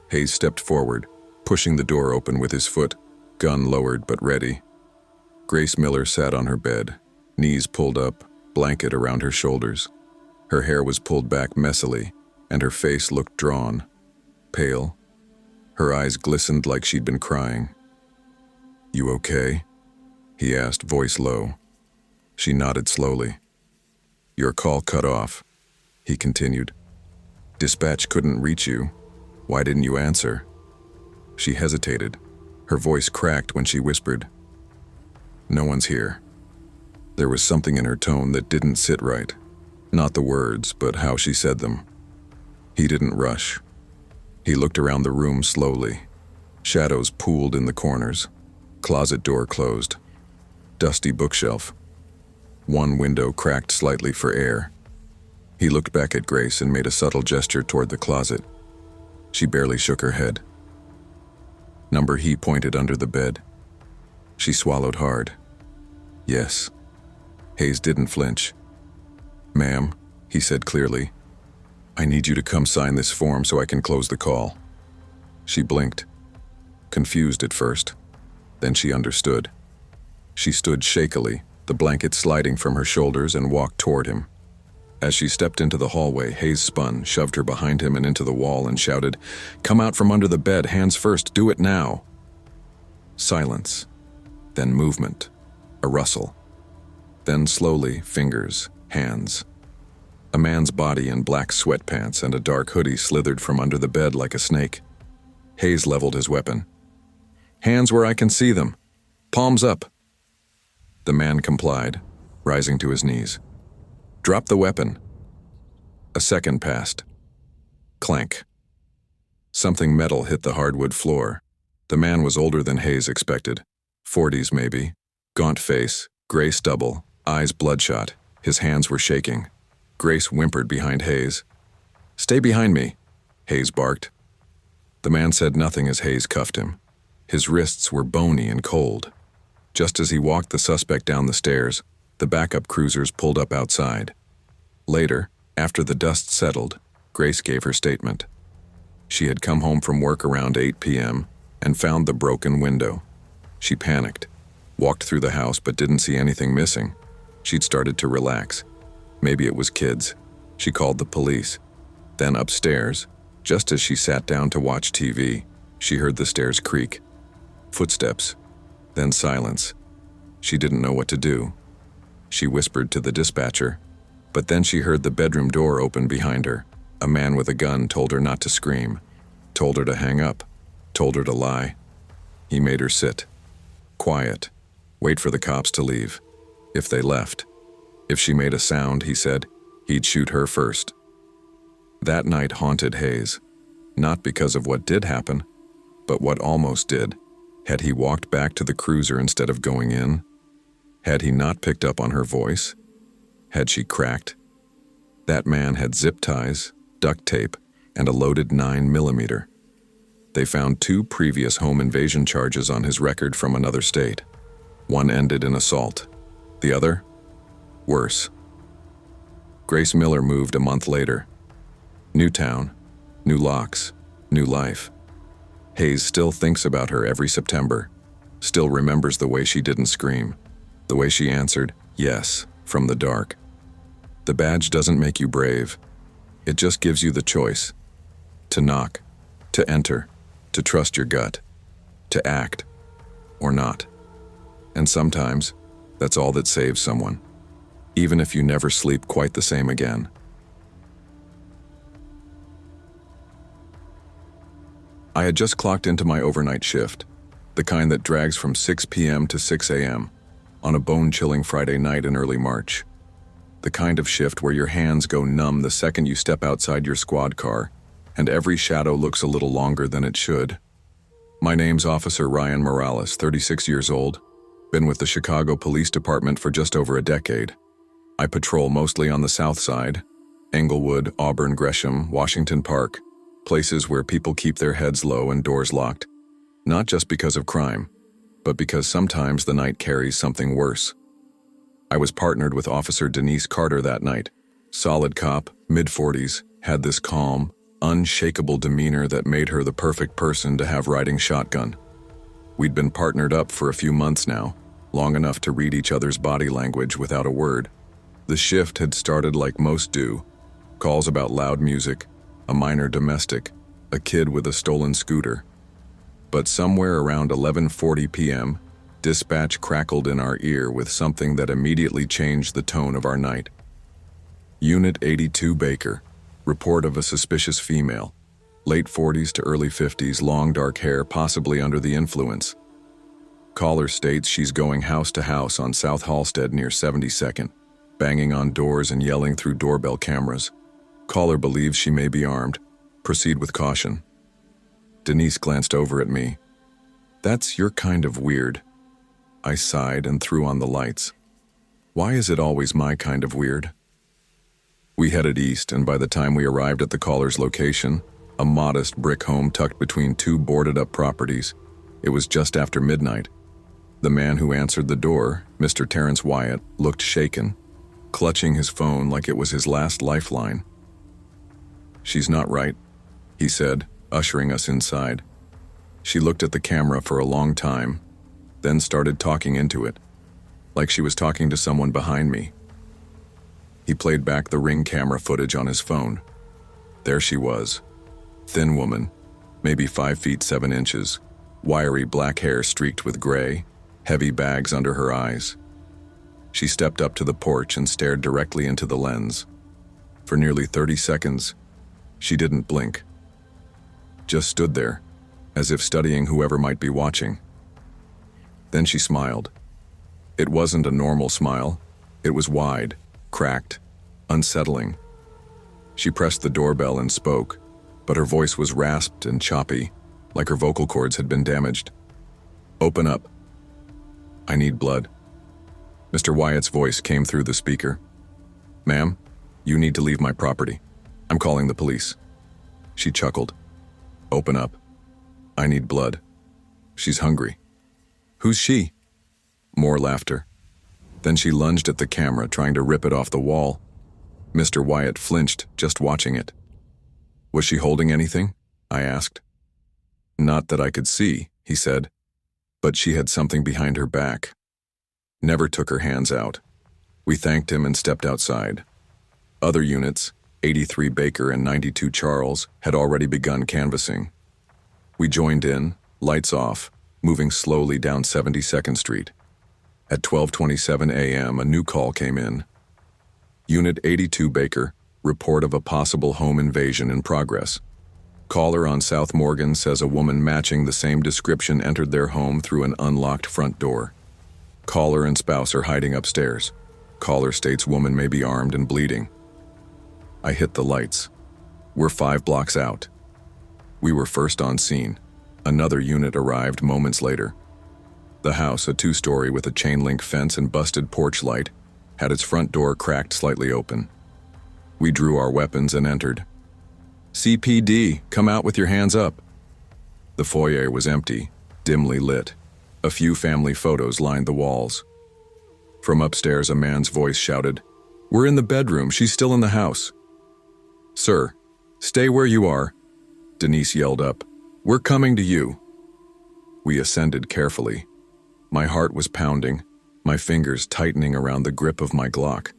Speaker 1: Hayes stepped forward, pushing the door open with his foot, gun lowered but ready. Grace Miller sat on her bed, knees pulled up, blanket around her shoulders. Her hair was pulled back messily, and her face looked drawn, pale. Her eyes glistened like she'd been crying. "You okay?" he asked, voice low. She nodded slowly. "Your call cut off," he continued. "Dispatch couldn't reach you. Why didn't you answer?" She hesitated. Her voice cracked when she whispered, "No one's here." There was something in her tone that didn't sit right. Not the words, but how she said them. He didn't rush. He looked around the room slowly. Shadows pooled in the corners. Closet door closed. Dusty bookshelf. One window cracked slightly for air. He looked back at Grace and made a subtle gesture toward the closet. She barely shook her head. Number he pointed under the bed. She swallowed hard. "Yes." Hayes didn't flinch. "Ma'am," he said clearly, "I need you to come sign this form so I can close the call." She blinked, confused at first. Then she understood. She stood shakily, the blanket sliding from her shoulders, and walked toward him. As she stepped into the hallway, Hayes spun, shoved her behind him and into the wall, and shouted, "Come out from under the bed, hands first, do it now." Silence. Then movement. A rustle. Then slowly, fingers, hands. A man's body in black sweatpants and a dark hoodie slithered from under the bed like a snake. Hayes leveled his weapon. "Hands where I can see them. Palms up." The man complied, rising to his knees. "Drop the weapon." A second passed. Clank. Something metal hit the hardwood floor. The man was older than Hayes expected. 40s maybe. Gaunt face, gray stubble, eyes bloodshot. His hands were shaking. Grace whimpered behind Hayes. "Stay behind me," Hayes barked. The man said nothing as Hayes cuffed him. His wrists were bony and cold. Just as he walked the suspect down the stairs, the backup cruisers pulled up outside. Later, after the dust settled, Grace gave her statement. She had come home from work around 8 p.m. and found the broken window. She panicked, walked through the house but didn't see anything missing. She'd started to relax. Maybe it was kids. She called the police. Then upstairs, just as she sat down to watch TV, she heard the stairs creak. Footsteps. Then silence. She didn't know what to do. She whispered to the dispatcher, but then she heard the bedroom door open behind her. A man with a gun told her not to scream, told her to hang up, told her to lie. He made her sit. Quiet. Wait for the cops to leave. If they left. If she made a sound, he said, he'd shoot her first. That night haunted Hayes, not because of what did happen, but what almost did. Had he walked back to the cruiser instead of going in? Had he not picked up on her voice? Had she cracked? That man had zip ties, duct tape, and a loaded 9mm. They found 2 previous home invasion charges on his record from another state. One ended in assault. The other? Worse. Grace Miller moved a month later. New town, new locks, new life. Hayes still thinks about her every September, still remembers the way she didn't scream, the way she answered, yes, from the dark. The badge doesn't make you brave. It just gives you the choice. To knock, to enter, to trust your gut, to act, or not. And sometimes, that's all that saves someone, even if you never sleep quite the same again. I had just clocked into my overnight shift, the kind that drags from 6 p.m. to 6 a.m. on a bone-chilling Friday night in early March. The kind of shift where your hands go numb the second you step outside your squad car, and every shadow looks a little longer than it should. My name's Officer Ryan Morales, 36 years old, been with the Chicago Police Department for just over a decade. I patrol mostly on the south side, Englewood, Auburn, Gresham, Washington Park, places where people keep their heads low and doors locked, not just because of crime, but because sometimes the night carries something worse. I was partnered with Officer Denise Carter that night. Solid cop, mid-40s, had this calm, unshakable demeanor that made her the perfect person to have riding shotgun. We'd been partnered up for a few months now, long enough to read each other's body language without a word. The shift had started like most do, calls about loud music, a minor domestic, a kid with a stolen scooter. But somewhere around 11:40 p.m., dispatch crackled in our ear with something that immediately changed the tone of our night. Unit 82 Baker, report of a suspicious female, late 40s to early 50s, long dark hair, possibly under the influence. Caller states she's going house to house on South Halsted near 72nd, banging on doors and yelling through doorbell cameras. Caller believes she may be armed. Proceed with caution. Denise glanced over at me. That's your kind of weird. I sighed and threw on the lights. Why is it always my kind of weird? We headed east, and by the time we arrived at the caller's location, a modest brick home tucked between two boarded-up properties, it was just after midnight. The man who answered the door, Mr. Terrence Wyatt, looked shaken, clutching his phone like it was his last lifeline. "She's not right," he said, ushering us inside. She looked at the camera for a long time, then started talking into it, like she was talking to someone behind me. He played back the Ring camera footage on his phone. There she was, thin woman, maybe 5 feet 7 inches, wiry black hair streaked with gray, heavy bags under her eyes. She stepped up to the porch and stared directly into the lens. For nearly 30 seconds, she didn't blink. Just stood there, as if studying whoever might be watching. Then she smiled. It wasn't a normal smile. It was wide, cracked, unsettling. She pressed the doorbell and spoke, but her voice was rasped and choppy, like her vocal cords had been damaged. "Open up. I need blood." Mr. Wyatt's voice came through the speaker. "Ma'am, you need to leave my property. I'm calling the police." She chuckled. "Open up. I need blood. She's hungry." "Who's she?" More laughter. Then she lunged at the camera, trying to rip it off the wall. Mr. Wyatt flinched, just watching it. "Was she holding anything?" I asked. "Not that I could see," he said, "but she had something behind her back." Never took her hands out. We thanked him and stepped outside. Other units, 83 Baker and 92 Charles, had already begun canvassing. We joined in, lights off, moving slowly down 72nd Street. At 12:27 a.m., a new call came in. Unit 82 Baker, report of a possible home invasion in progress. Caller on South Morgan says a woman matching the same description entered their home through an unlocked front door. Caller and spouse are hiding upstairs. Caller states woman may be armed and bleeding. I hit the lights. We're 5 blocks out. We were first on scene. Another unit arrived moments later. The house, a 2-story with a chain-link fence and busted porch light, had its front door cracked slightly open. We drew our weapons and entered. "CPD, come out with your hands up." The foyer was empty, dimly lit. A few family photos lined the walls. From upstairs, a man's voice shouted, "We're in the bedroom. She's still in the house." "Sir, stay where you are," Denise yelled up. "We're coming to you." We ascended carefully. My heart was pounding, my fingers tightening around the grip of my Glock.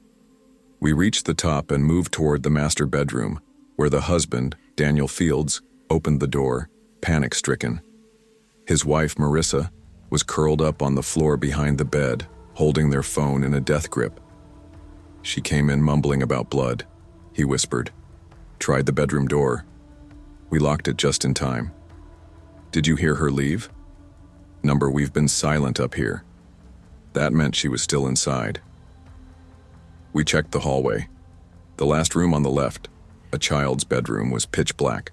Speaker 1: We reached the top and moved toward the master bedroom, where the husband, Daniel Fields, opened the door, panic-stricken. His wife, Marissa, was curled up on the floor behind the bed, holding their phone in a death grip. She came in mumbling about blood, he whispered. Tried the bedroom door. We locked it just in time. Did you hear her leave? Number, we've been silent up here. That meant she was still inside. We checked the hallway. The last room on the left, a child's bedroom, was pitch black.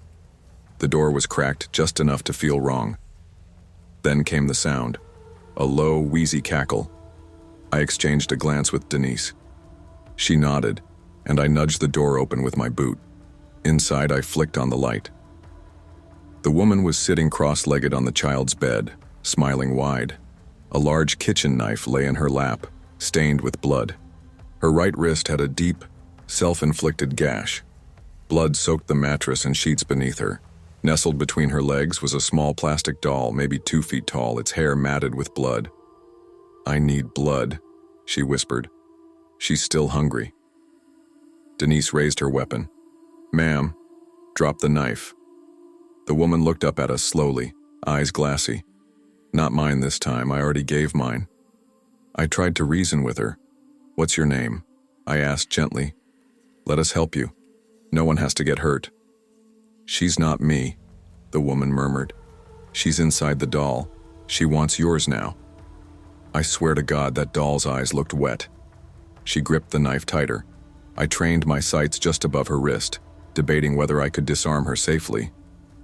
Speaker 1: The door was cracked just enough to feel wrong. Then came the sound, a low, wheezy cackle. I exchanged a glance with Denise. She nodded, and I nudged the door open with my boot. Inside, I flicked on the light. The woman was sitting cross-legged on the child's bed, smiling wide. A large kitchen knife lay in her lap, stained with blood. Her right wrist had a deep, self-inflicted gash. Blood soaked the mattress and sheets beneath her. Nestled between her legs was a small plastic doll, maybe 2 feet tall, its hair matted with blood. I need blood, she whispered. She's still hungry. Denise raised her weapon. Ma'am, drop the knife. The woman looked up at us slowly, eyes glassy. Not mine this time, I already gave mine. I tried to reason with her. What's your name? I asked gently. Let us help you. No one has to get hurt. She's not me, the woman murmured. She's inside the doll. She wants yours now. I swear to God that doll's eyes looked wet. She gripped the knife tighter. I trained my sights just above her wrist, debating whether I could disarm her safely.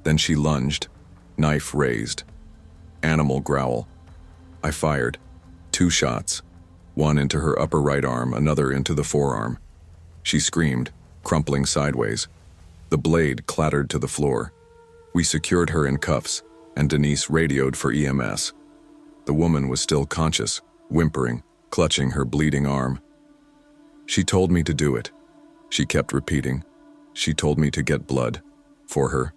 Speaker 1: Then she lunged, knife raised. Animal growl. I fired. 2 shots. One into her upper right arm, another into the forearm. She screamed, crumpling sideways. The blade clattered to the floor. We secured her in cuffs, and Denise radioed for EMS. The woman was still conscious, whimpering, clutching her bleeding arm. She told me to do it. She kept repeating. She told me to get blood. For her.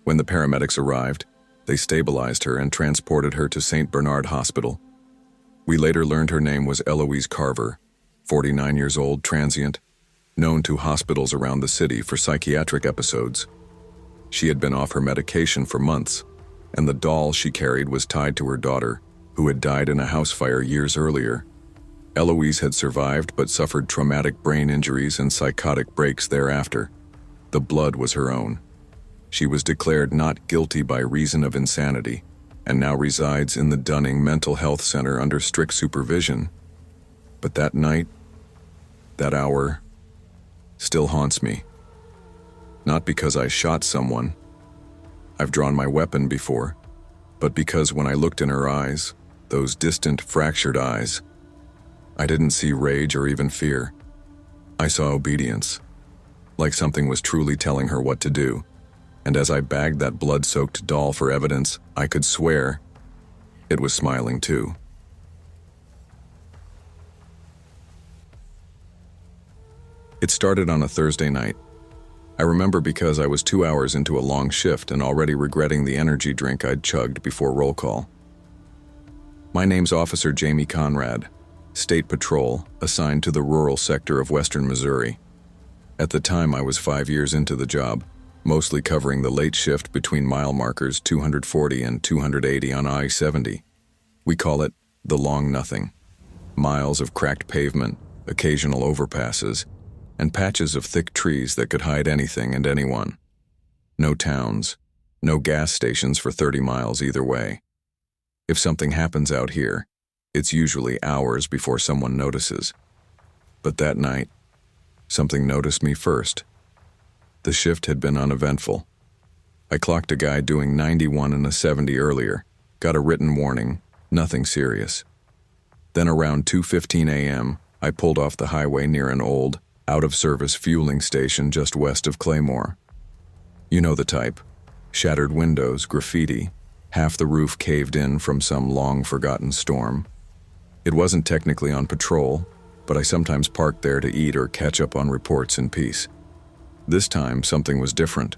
Speaker 1: When the paramedics arrived, they stabilized her and transported her to St. Bernard Hospital. We later learned her name was Eloise Carver, 49 years old, transient, known to hospitals around the city for psychiatric episodes. She had been off her medication for months, and the doll she carried was tied to her daughter, who had died in a house fire years earlier. Eloise had survived but suffered traumatic brain injuries and psychotic breaks thereafter. The blood was her own. She was declared not guilty by reason of insanity, and now resides in the Dunning Mental Health Center under strict supervision. But that night, that hour, still haunts me. Not because I shot someone. I've drawn my weapon before, but because when I looked in her eyes, those distant, fractured eyes, I didn't see rage or even fear. I saw obedience, like something was truly telling her what to do. And as I bagged that blood-soaked doll for evidence, I could swear it was smiling too. It started on a Thursday night. I remember because I was 2 hours into a long shift and already regretting the energy drink I'd chugged before roll call. My name's Officer Jamie Conrad, State Patrol, assigned to the rural sector of western Missouri. At the time, I was 5 years into the job, mostly covering the late shift between mile markers 240 and 280 on I-70. We call it the Long Nothing. Miles of cracked pavement, occasional overpasses, and patches of thick trees that could hide anything and anyone. No towns, no gas stations for 30 miles either way. If something happens out here, it's usually hours before someone notices. But that night, something noticed me first. The shift had been uneventful. I clocked a guy doing 91 and a 70 earlier, got a written warning, nothing serious. Then around 2:15 a.m., I pulled off the highway near an old, out-of-service fueling station just west of Claymore. You know the type. Shattered windows, graffiti, half the roof caved in from some long-forgotten storm. It wasn't technically on patrol, but I sometimes parked there to eat or catch up on reports in peace. This time, something was different.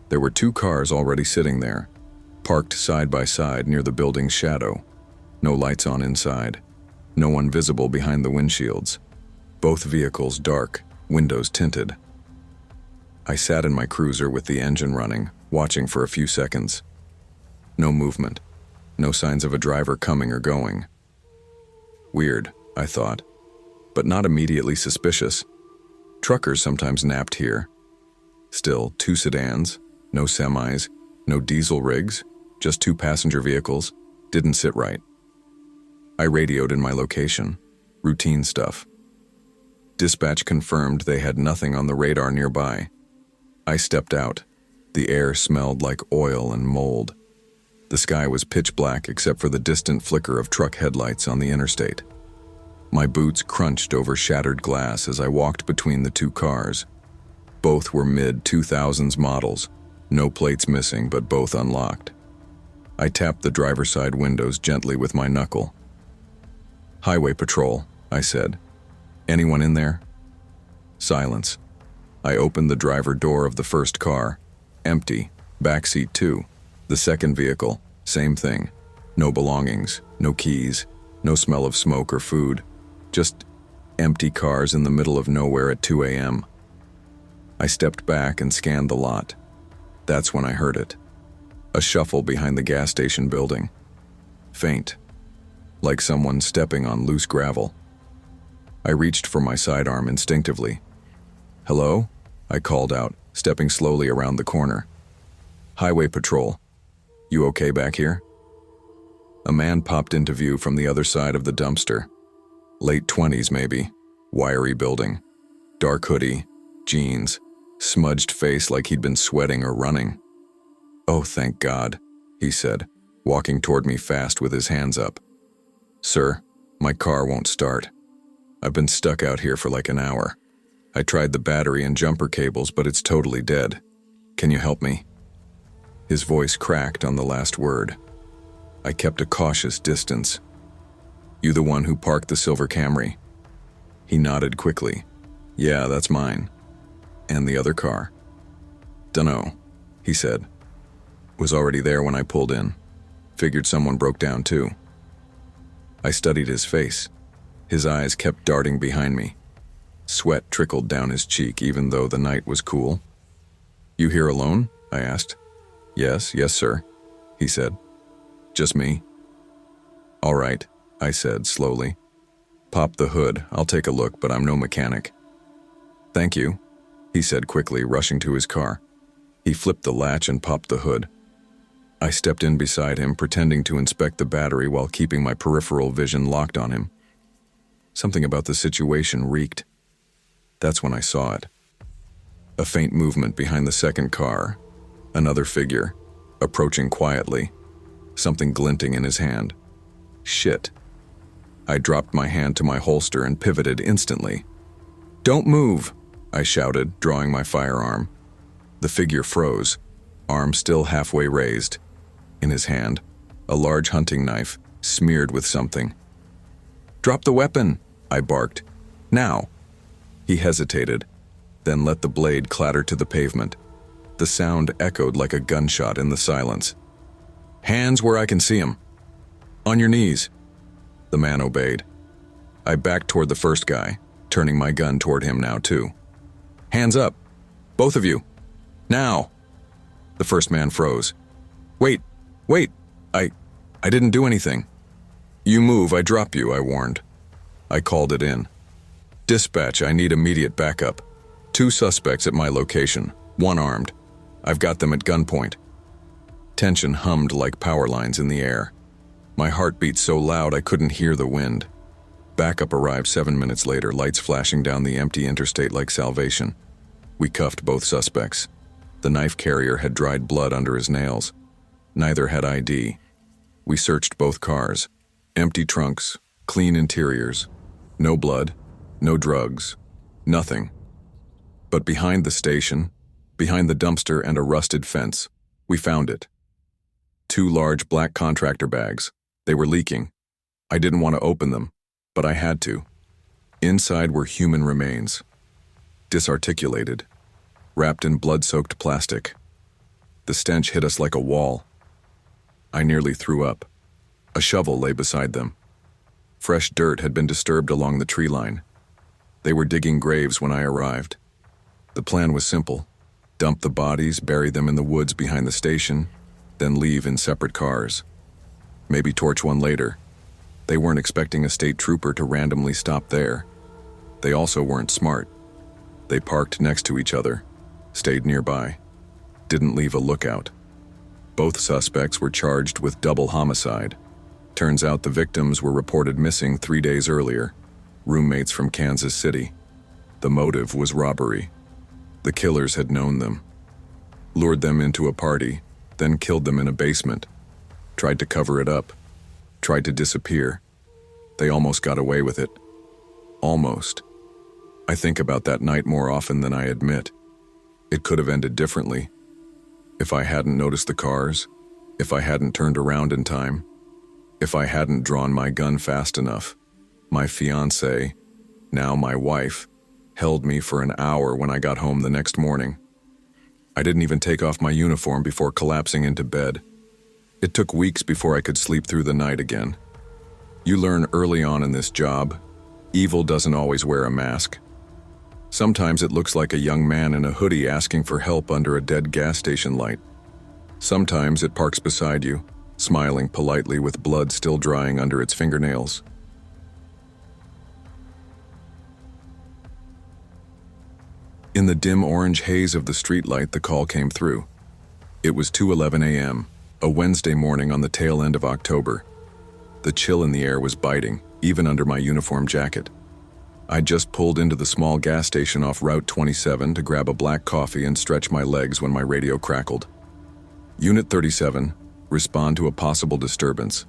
Speaker 1: There were 2 cars already sitting there, parked side by side near the building's shadow. No lights on inside. No one visible behind the windshields. Both vehicles dark, windows tinted. I sat in my cruiser with the engine running, watching for a few seconds. No movement, no signs of a driver coming or going. Weird, I thought, but not immediately suspicious. Truckers sometimes napped here. Still, 2 sedans, no semis, no diesel rigs, just 2 passenger vehicles, didn't sit right. I radioed in my location. Routine stuff. Dispatch confirmed they had nothing on the radar nearby. I stepped out. The air smelled like oil and mold. The sky was pitch black except for the distant flicker of truck headlights on the interstate. My boots crunched over shattered glass as I walked between the 2 cars. Both were mid-2000s models, no plates missing but both unlocked. I tapped the driver's side windows gently with my knuckle. "Highway patrol," I said. "Anyone in there?" Silence. I opened the driver door of the first car. Empty. Backseat too. The second vehicle, same thing. No belongings, no keys, no smell of smoke or food. Just empty cars in the middle of nowhere at 2 a.m. I stepped back and scanned the lot. That's when I heard it. A shuffle behind the gas station building. Faint. Like someone stepping on loose gravel. I reached for my sidearm instinctively. "Hello?" I called out, stepping slowly around the corner. "Highway patrol. You okay back here?" A man popped into view from the other side of the dumpster. Late 20s maybe. Wiry building. Dark hoodie. Jeans. Smudged face like he'd been sweating or running. "Oh, thank God," he said, walking toward me fast with his hands up. "Sir, my car won't start. I've been stuck out here for like an hour. I tried the battery and jumper cables, but it's totally dead. Can you help me?" His voice cracked on the last word. I kept a cautious distance. "You the one who parked the silver Camry?" He nodded quickly. "Yeah, that's mine." "And the other car?" "Dunno," he said. "Was already there when I pulled in. Figured someone broke down too." I studied his face. His eyes kept darting behind me. Sweat trickled down his cheek even though the night was cool. "You here alone?" I asked. Yes, sir," he said. "Just me?" "All right," I said slowly. "Pop the hood, I'll take a look, but I'm no mechanic." "Thank you," he said quickly, rushing to his car. He flipped the latch and popped the hood. I stepped in beside him, pretending to inspect the battery while keeping my peripheral vision locked on him. Something about the situation reeked. That's when I saw it. A faint movement behind the second car. Another figure, approaching quietly, something glinting in his hand. Shit. I dropped my hand to my holster and pivoted instantly. "Don't move," I shouted, drawing my firearm. The figure froze, arm still halfway raised. In his hand, a large hunting knife, smeared with something. "Drop the weapon," I barked. "Now." He hesitated, then let the blade clatter to the pavement. The sound echoed like a gunshot in the silence. "Hands where I can see 'em. On your knees." The man obeyed. I backed toward the first guy, turning my gun toward him now too. "Hands up. Both of you. Now." The first man froze. Wait. I didn't do anything." "You move, I drop you," I warned. I called it in. "Dispatch, I need immediate backup. 2 suspects at my location, 1 armed. I've got them at gunpoint." Tension hummed like power lines in the air. My heart beat so loud I couldn't hear the wind. Backup arrived 7 minutes later, lights flashing down the empty interstate like salvation. We cuffed both suspects. The knife carrier had dried blood under his nails. Neither had ID. We searched both cars. Empty trunks, clean interiors. No blood, no drugs, nothing. But behind the station, behind the dumpster and a rusted fence, we found it. 2 large black contractor bags. They were leaking. I didn't want to open them, but I had to. Inside were human remains. Disarticulated. Wrapped in blood-soaked plastic. The stench hit us like a wall. I nearly threw up. A shovel lay beside them. Fresh dirt had been disturbed along the tree line. They were digging graves when I arrived. The plan was simple. Dump the bodies, bury them in the woods behind the station, then leave in separate cars. Maybe torch one later. They weren't expecting a state trooper to randomly stop there. They also weren't smart. They parked next to each other, stayed nearby, didn't leave a lookout. Both suspects were charged with double homicide. Turns out the victims were reported missing 3 days earlier, roommates from Kansas City. The motive was robbery. The killers had known them, lured them into a party, then killed them in a basement, tried to cover it up, tried to disappear. They almost got away with it. Almost. I think about that night more often than I admit. It could have ended differently. If I hadn't noticed the cars, if I hadn't turned around in time, if I hadn't drawn my gun fast enough. My fiancée, now my wife, held me for an hour when I got home the next morning. I didn't even take off my uniform before collapsing into bed. It took weeks before I could sleep through the night again. You learn early on in this job, evil doesn't always wear a mask. Sometimes it looks like a young man in a hoodie asking for help under a dead gas station light. Sometimes it parks beside you, smiling politely with blood still drying under its fingernails. In the dim orange haze of the streetlight, the call came through. It was 2:11 a.m., a Wednesday morning on the tail end of October. The chill in the air was biting, even under my uniform jacket. I just pulled into the small gas station off Route 27 to grab a black coffee and stretch my legs when my radio crackled. Unit 37, respond to a possible disturbance.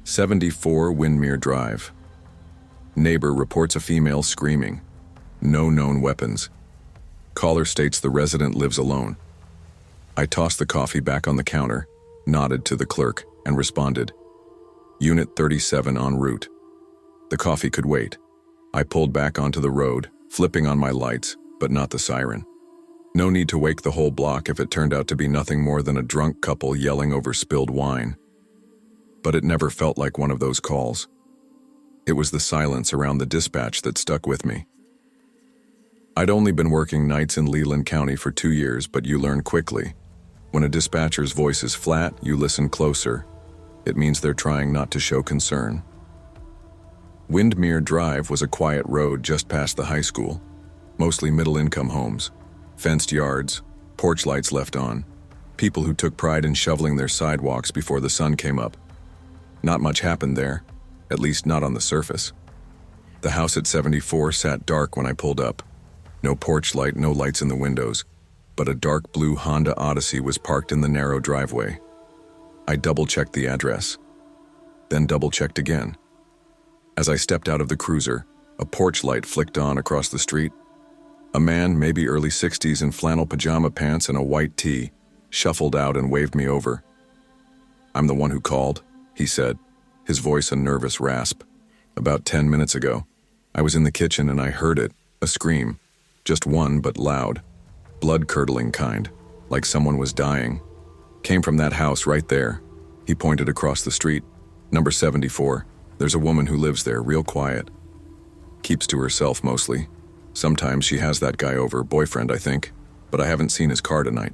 Speaker 1: 74 Windmere Drive. Neighbor reports a female screaming. No known weapons. Caller states the resident lives alone. I tossed the coffee back on the counter, nodded to the clerk, and responded. Unit 37 en route. The coffee could wait. I pulled back onto the road, flipping on my lights, but not the siren. No need to wake the whole block if it turned out to be nothing more than a drunk couple yelling over spilled wine. But it never felt like one of those calls. It was the silence around the dispatch that stuck with me. I'd only been working nights in Leland County for 2 years, but you learn quickly. When a dispatcher's voice is flat, you listen closer. It means they're trying not to show concern. Windmere Drive was a quiet road just past the high school, mostly middle-income homes, fenced yards, porch lights left on, people who took pride in shoveling their sidewalks before the sun came up. Not much happened there, at least not on the surface. The house at 74 sat dark when I pulled up. No porch light, no lights in the windows, but a dark blue Honda Odyssey was parked in the narrow driveway. I double-checked the address, then double-checked again. As I stepped out of the cruiser, a porch light flicked on across the street. A man, maybe early 60s, in flannel pajama pants and a white tee, shuffled out and waved me over. "I'm the one who called," he said, his voice a nervous rasp. "About 10 minutes ago. I was in the kitchen and I heard it, a scream. Just one, but loud. Blood-curdling kind, like someone was dying. Came from that house right there." He pointed across the street. "Number 74. There's a woman who lives there, real quiet. Keeps to herself mostly. Sometimes she has that guy over, boyfriend I think, but I haven't seen his car tonight."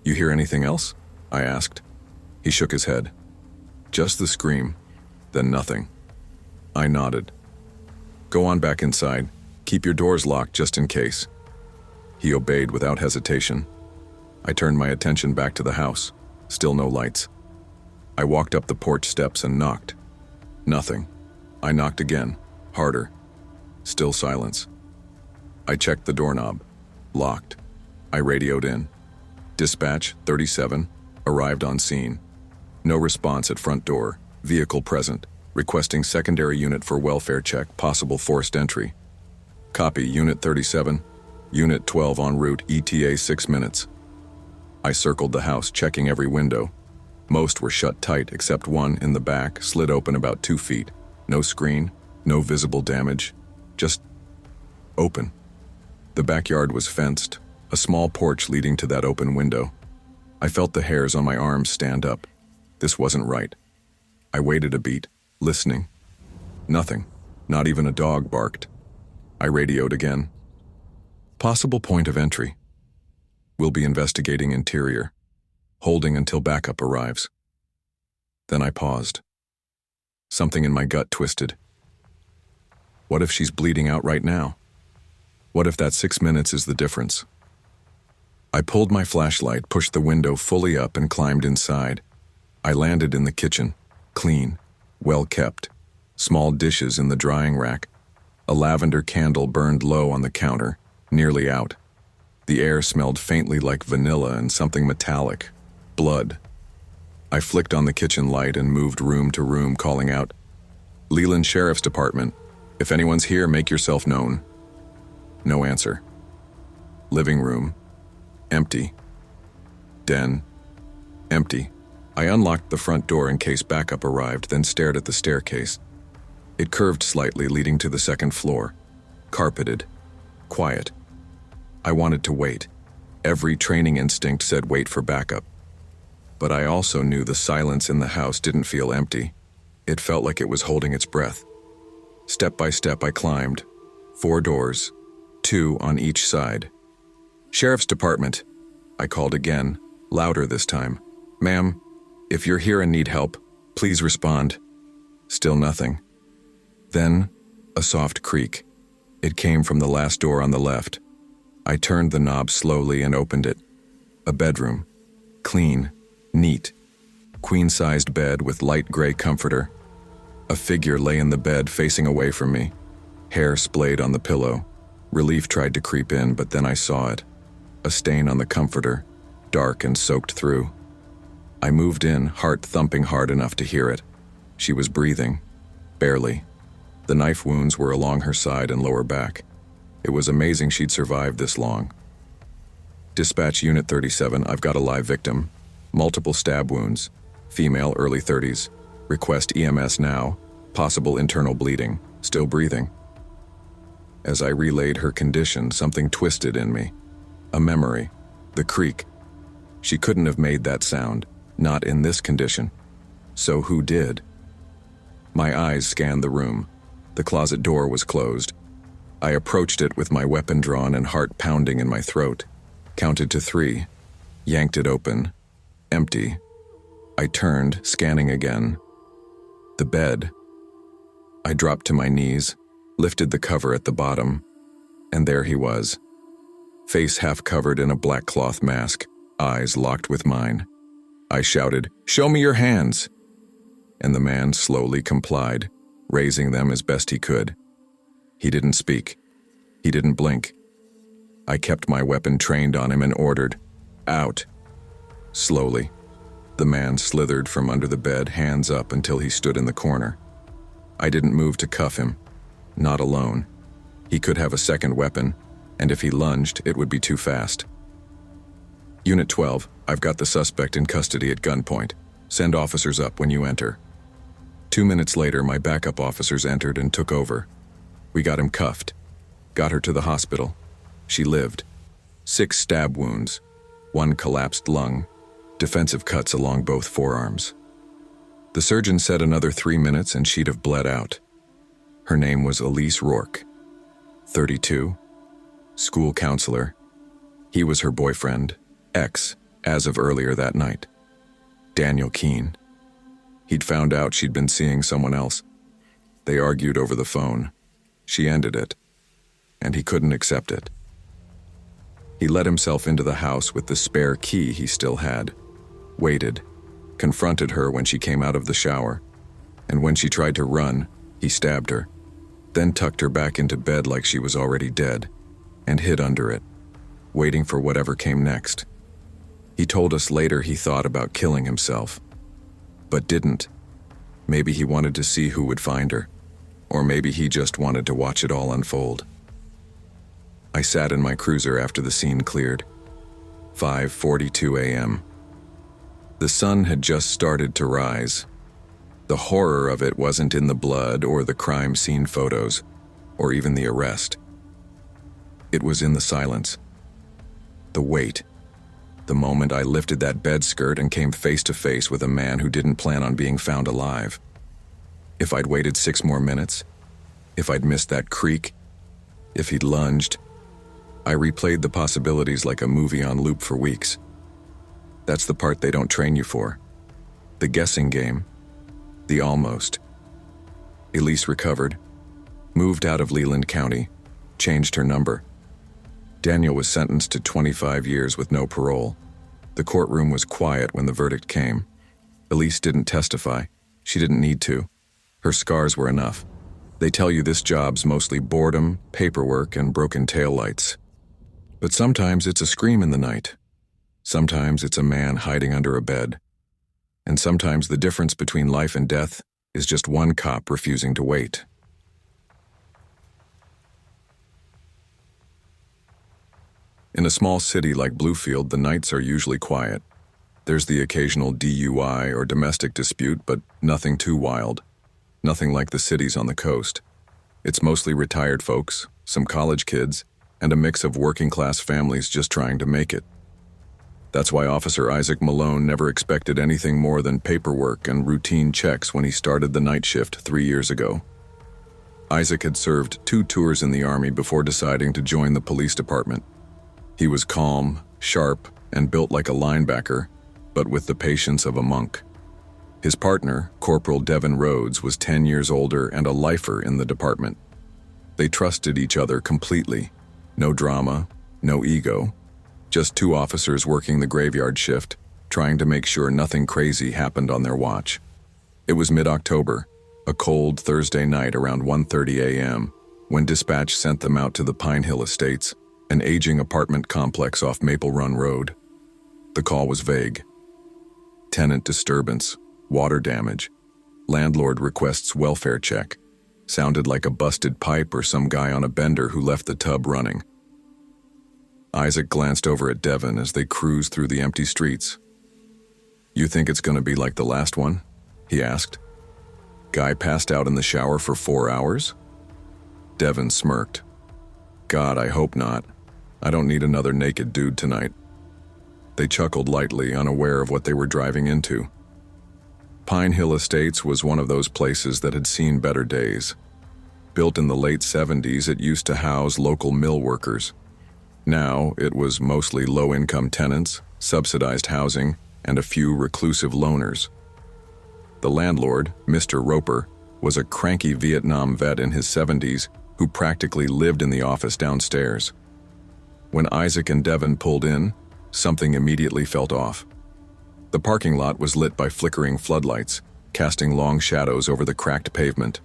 Speaker 1: "You hear anything else?" I asked. He shook his head. "Just the scream, then nothing." I nodded. "Go on back inside. Keep your doors locked just in case." He obeyed without hesitation. I turned my attention back to the house. Still no lights. I walked up the porch steps and knocked. Nothing. I knocked again, harder. Still silence. I checked the doorknob. Locked. I radioed in. "Dispatch 37, arrived on scene. No response at front door. Vehicle present. Requesting secondary unit for welfare check, possible forced entry. Copy, Unit 37. Unit 12 en route, ETA 6 minutes. I circled the house, checking every window. Most were shut tight, except one in the back, slid open about 2 feet. No screen, no visible damage, just open. The backyard was fenced, a small porch leading to that open window. I felt the hairs on my arms stand up. This wasn't right. I waited a beat, listening. Nothing, not even a dog barked. I radioed again. "Possible point of entry. We'll be investigating interior, holding until backup arrives. Then I paused. Something in my gut twisted. What if she's bleeding out right now? What if that 6 minutes is the difference? I pulled my flashlight, pushed the window fully up, and climbed inside. I landed in the kitchen, clean, well kept. Small dishes in the drying rack. A lavender candle burned low on the counter, nearly out. The air smelled faintly like vanilla and something metallic. Blood. I flicked on the kitchen light and moved room to room, calling out, "Leland Sheriff's Department. If anyone's here, make yourself known." No answer. Living room. Empty. Den. Empty. I unlocked the front door in case backup arrived, then stared at the staircase. It curved slightly, leading to the second floor. Carpeted. Quiet. I wanted to wait. Every training instinct said wait for backup. But I also knew the silence in the house didn't feel empty. It felt like it was holding its breath. Step by step I climbed. 4 doors, 2 on each side. "Sheriff's Department," I called again, louder this time. "Ma'am, if you're here and need help, please respond." Still nothing. Then, a soft creak. It came from the last door on the left. I turned the knob slowly and opened it. A bedroom. Clean, neat. Queen-sized bed with light gray comforter. A figure lay in the bed facing away from me. Hair splayed on the pillow. Relief tried to creep in, but then I saw it. A stain on the comforter, dark and soaked through. I moved in, heart thumping hard enough to hear it. She was breathing. Barely. The knife wounds were along her side and lower back. It was amazing she'd survived this long. "Dispatch Unit 37, I've got a live victim. Multiple stab wounds. Female, early 30s. Request EMS now. Possible internal bleeding. Still breathing." As I relayed her condition, something twisted in me. A memory. The creak. She couldn't have made that sound. Not in this condition. So who did? My eyes scanned the room. The closet door was closed. I approached it with my weapon drawn and heart pounding in my throat. Counted to 3. Yanked it open. Empty. I turned, scanning again. The bed. I dropped to my knees, lifted the cover at the bottom, and there he was. Face half covered in a black cloth mask, eyes locked with mine. I shouted, "Show me your hands!" And the man slowly complied, raising them as best he could. He didn't speak. He didn't blink. I kept my weapon trained on him and ordered, "Out." Slowly, the man slithered from under the bed, hands up, until he stood in the corner. I didn't move to cuff him. Not alone. He could have a second weapon, and if he lunged, it would be too fast. "Unit 12, I've got the suspect in custody at gunpoint. Send officers up when you enter." 2 minutes later, my backup officers entered and took over. We got him cuffed. Got her to the hospital. She lived. 6 stab wounds. 1 collapsed lung. Defensive cuts along both forearms. The surgeon said another 3 minutes and she'd have bled out. Her name was Elise Rourke. 32. School counselor. He was her boyfriend, ex, as of earlier that night. Daniel Keene. He'd found out she'd been seeing someone else. They argued over the phone. She ended it, and he couldn't accept it. He let himself into the house with the spare key he still had, waited, confronted her when she came out of the shower, and when she tried to run, he stabbed her, then tucked her back into bed like she was already dead, and hid under it, waiting for whatever came next. He told us later he thought about killing himself, but didn't. Maybe he wanted to see who would find her, or maybe he just wanted to watch it all unfold. I sat in my cruiser after the scene cleared. 5:42 a.m. The sun had just started to rise. The horror of it wasn't in the blood or the crime scene photos, or even the arrest. It was in the silence. The wait. The moment I lifted that bed skirt and came face to face with a man who didn't plan on being found alive. If I'd waited 6 more minutes, if I'd missed that creak, if he'd lunged, I replayed the possibilities like a movie on loop for weeks. That's the part they don't train you for. The guessing game. The almost. Elise recovered, moved out of Leland County, changed her number. Daniel was sentenced to 25 years with no parole. The courtroom was quiet when the verdict came. Elise didn't testify. She didn't need to. Her scars were enough. They tell you this job's mostly boredom, paperwork, and broken taillights. But sometimes it's a scream in the night. Sometimes it's a man hiding under a bed. And sometimes the difference between life and death is just one cop refusing to wait. In a small city like Bluefield, the nights are usually quiet. There's the occasional DUI or domestic dispute, but nothing too wild. Nothing like the cities on the coast. It's mostly retired folks, some college kids, and a mix of working-class families just trying to make it. That's why Officer Isaac Malone never expected anything more than paperwork and routine checks when he started the night shift 3 years ago. Isaac had served 2 tours in the Army before deciding to join the police department. He was calm, sharp, and built like a linebacker, but with the patience of a monk. His partner, Corporal Devin Rhodes, was 10 years older and a lifer in the department. They trusted each other completely. No drama, no ego. Just 2 officers working the graveyard shift, trying to make sure nothing crazy happened on their watch. It was mid-October, a cold Thursday night around 1:30 a.m., when dispatch sent them out to the Pine Hill Estates, an aging apartment complex off Maple Run Road. The call was vague. Tenant disturbance, water damage, landlord requests welfare check. Sounded like a busted pipe or some guy on a bender who left the tub running. Isaac glanced over at Devin as they cruised through the empty streets. "You think it's going to be like the last one?" he asked. "Guy passed out in the shower for 4 hours?" Devin smirked. "God, I hope not. I don't need another naked dude tonight." They chuckled lightly, unaware of what they were driving into. Pine Hill Estates was one of those places that had seen better days. Built in the late 70s, it used to house local mill workers. Now, it was mostly low-income tenants, subsidized housing, and a few reclusive loners. The landlord, Mr. Roper, was a cranky Vietnam vet in his 70s who practically lived in the office downstairs. When Isaac and Devin pulled in, something immediately felt off. The parking lot was lit by flickering floodlights, casting long shadows over the cracked pavement.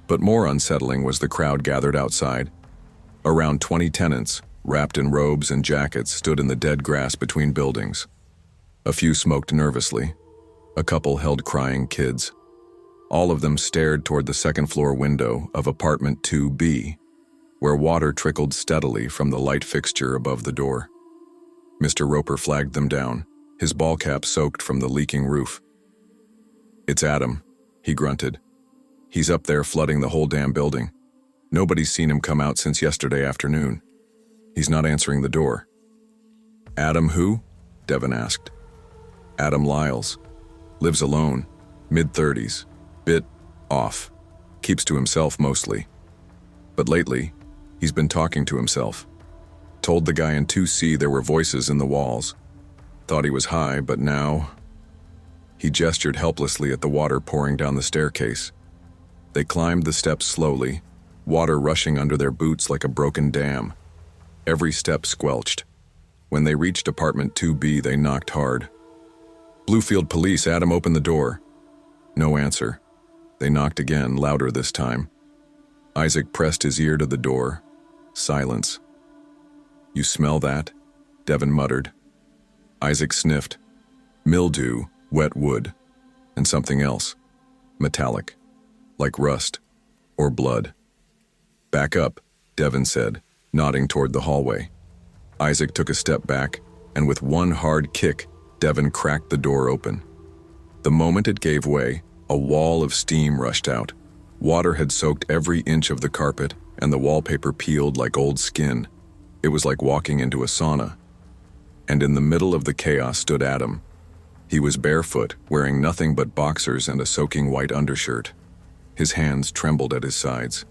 Speaker 1: But more unsettling was the crowd gathered outside. Around 20 tenants, wrapped in robes and jackets, stood in the dead grass between buildings. A few smoked nervously. A couple held crying kids. All of them stared toward the second-floor window of apartment 2B, where water trickled steadily from the light fixture above the door. Mr. Roper flagged them down, his ball cap soaked from the leaking roof. "It's Adam," he grunted. "He's up there flooding the whole damn building. Nobody's seen him come out since yesterday afternoon. He's not answering the door." "Adam who?" Devin asked. "Adam Lyles. Lives alone, mid-30s, bit off. Keeps to himself mostly. But lately, he's been talking to himself. Told the guy in 2C there were voices in the walls. Thought he was high, but now..." He gestured helplessly at the water pouring down the staircase. They climbed the steps slowly, water rushing under their boots like a broken dam. Every step squelched. When they reached apartment 2B, they knocked hard. "Bluefield Police, Adam, open the door." No answer. They knocked again, louder this time. Isaac pressed his ear to the door. Silence. "You smell that?" Devin muttered. Isaac sniffed. Mildew, wet wood, and something else. Metallic. Like rust. Or blood. "Back up," Devin said, nodding toward the hallway. Isaac took a step back, and with one hard kick, Devin cracked the door open. The moment it gave way, a wall of steam rushed out. Water had soaked every inch of the carpet, and the wallpaper peeled like old skin. It was like walking into a sauna. And in the middle of the chaos stood Adam. He was barefoot, wearing nothing but boxers and a soaking white undershirt. His hands trembled at his sides.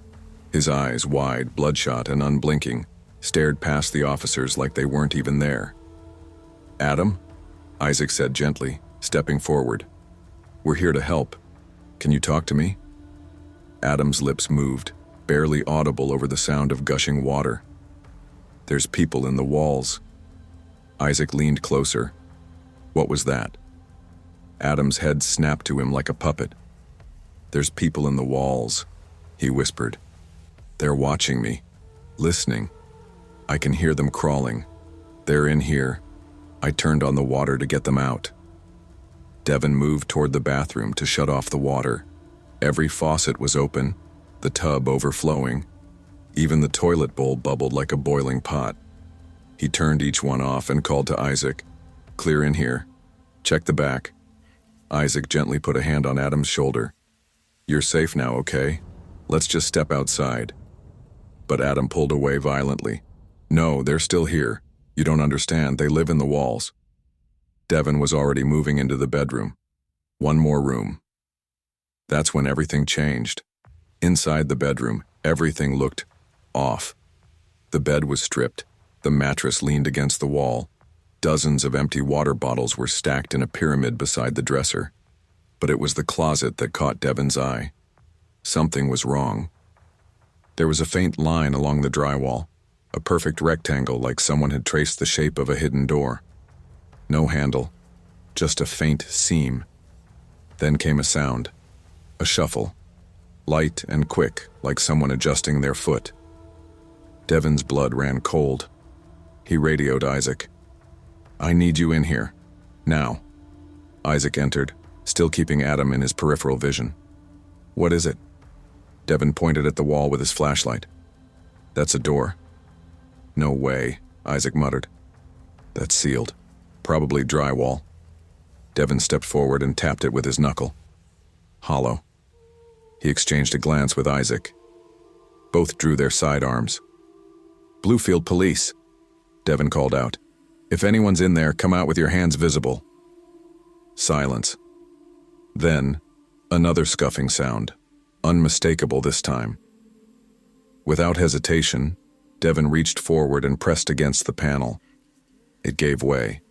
Speaker 1: His eyes, wide, bloodshot, and unblinking, stared past the officers like they weren't even there. "Adam?" Isaac said gently, stepping forward. "We're here to help. Can you talk to me?" Adam's lips moved, barely audible over the sound of gushing water. "There's people in the walls." Isaac leaned closer. What was that? Adam's head snapped to him like a puppet. "There's people in the walls," he whispered. "They're watching me, listening. I can hear them crawling. They're in here. I turned on the water to get them out." Devin moved toward the bathroom to shut off the water. Every faucet was open, the tub overflowing. Even the toilet bowl bubbled like a boiling pot. He turned each one off and called to Isaac. "Clear in here. Check the back." Isaac gently put a hand on Adam's shoulder. "You're safe now, okay? Let's just step outside." But Adam pulled away violently. "No, they're still here. You don't understand. They live in the walls." Devin was already moving into the bedroom. One more room. That's when everything changed. Inside the bedroom, everything looked off. The bed was stripped. The mattress leaned against the wall. Dozens of empty water bottles were stacked in a pyramid beside the dresser. But it was the closet that caught Devin's eye. Something was wrong. There was a faint line along the drywall, a perfect rectangle like someone had traced the shape of a hidden door. No handle, just a faint seam. Then came a sound, a shuffle, light and quick like someone adjusting their foot. Devin's blood ran cold. He radioed Isaac. "I need you in here. Now." Isaac entered, still keeping Adam in his peripheral vision. "What is it?" Devin pointed at the wall with his flashlight. "That's a door." "No way," Isaac muttered. "That's sealed. Probably drywall." Devin stepped forward and tapped it with his knuckle. Hollow. He exchanged a glance with Isaac. Both drew their sidearms. "Bluefield Police," Devin called out. "If anyone's in there, come out with your hands visible." Silence. Then, another scuffing sound, unmistakable this time. Without hesitation, Devin reached forward and pressed against the panel. It gave way.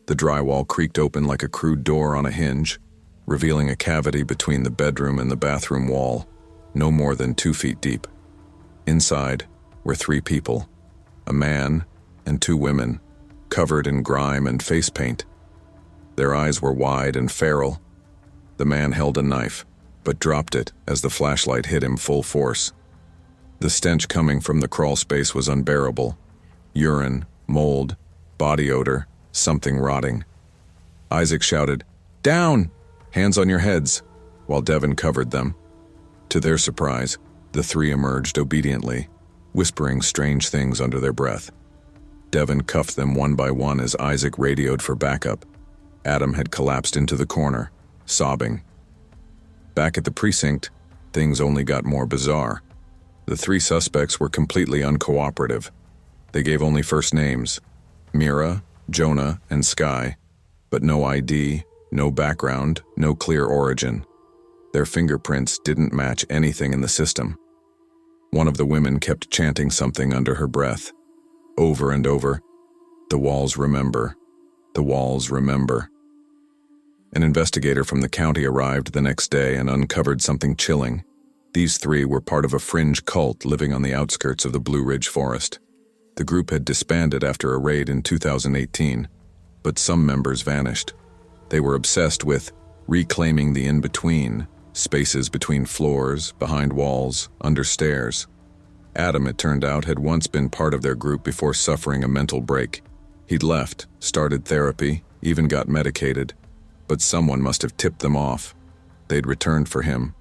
Speaker 1: The drywall creaked open like a crude door on a hinge, revealing a cavity between the bedroom and the bathroom wall, no more than 2 feet deep. Inside were 3 people, a man and 2 women, covered in grime and face paint. Their eyes were wide and feral. The man held a knife, but dropped it as the flashlight hit him full force. The stench coming from the crawl space was unbearable. Urine, mold, body odor, something rotting. Isaac shouted, "Down! Hands on your heads," while Devin covered them. To their surprise, the 3 emerged obediently, whispering strange things under their breath. Devin cuffed them one by one as Isaac radioed for backup. Adam had collapsed into the corner, sobbing. Back at the precinct, things only got more bizarre. The 3 suspects were completely uncooperative. They gave only first names, Mira, Jonah, and Sky, but no ID, no background, no clear origin. Their fingerprints didn't match anything in the system. One of the women kept chanting something under her breath, over and over, "The walls remember, the walls remember." An investigator from the county arrived the next day and uncovered something chilling. These 3 were part of a fringe cult living on the outskirts of the Blue Ridge Forest. The group had disbanded after a raid in 2018, but some members vanished. They were obsessed with reclaiming the in-between, spaces between floors, behind walls, under stairs. Adam, it turned out, had once been part of their group before suffering a mental break. He'd left, started therapy, even got medicated, but someone must have tipped them off. They'd returned for him.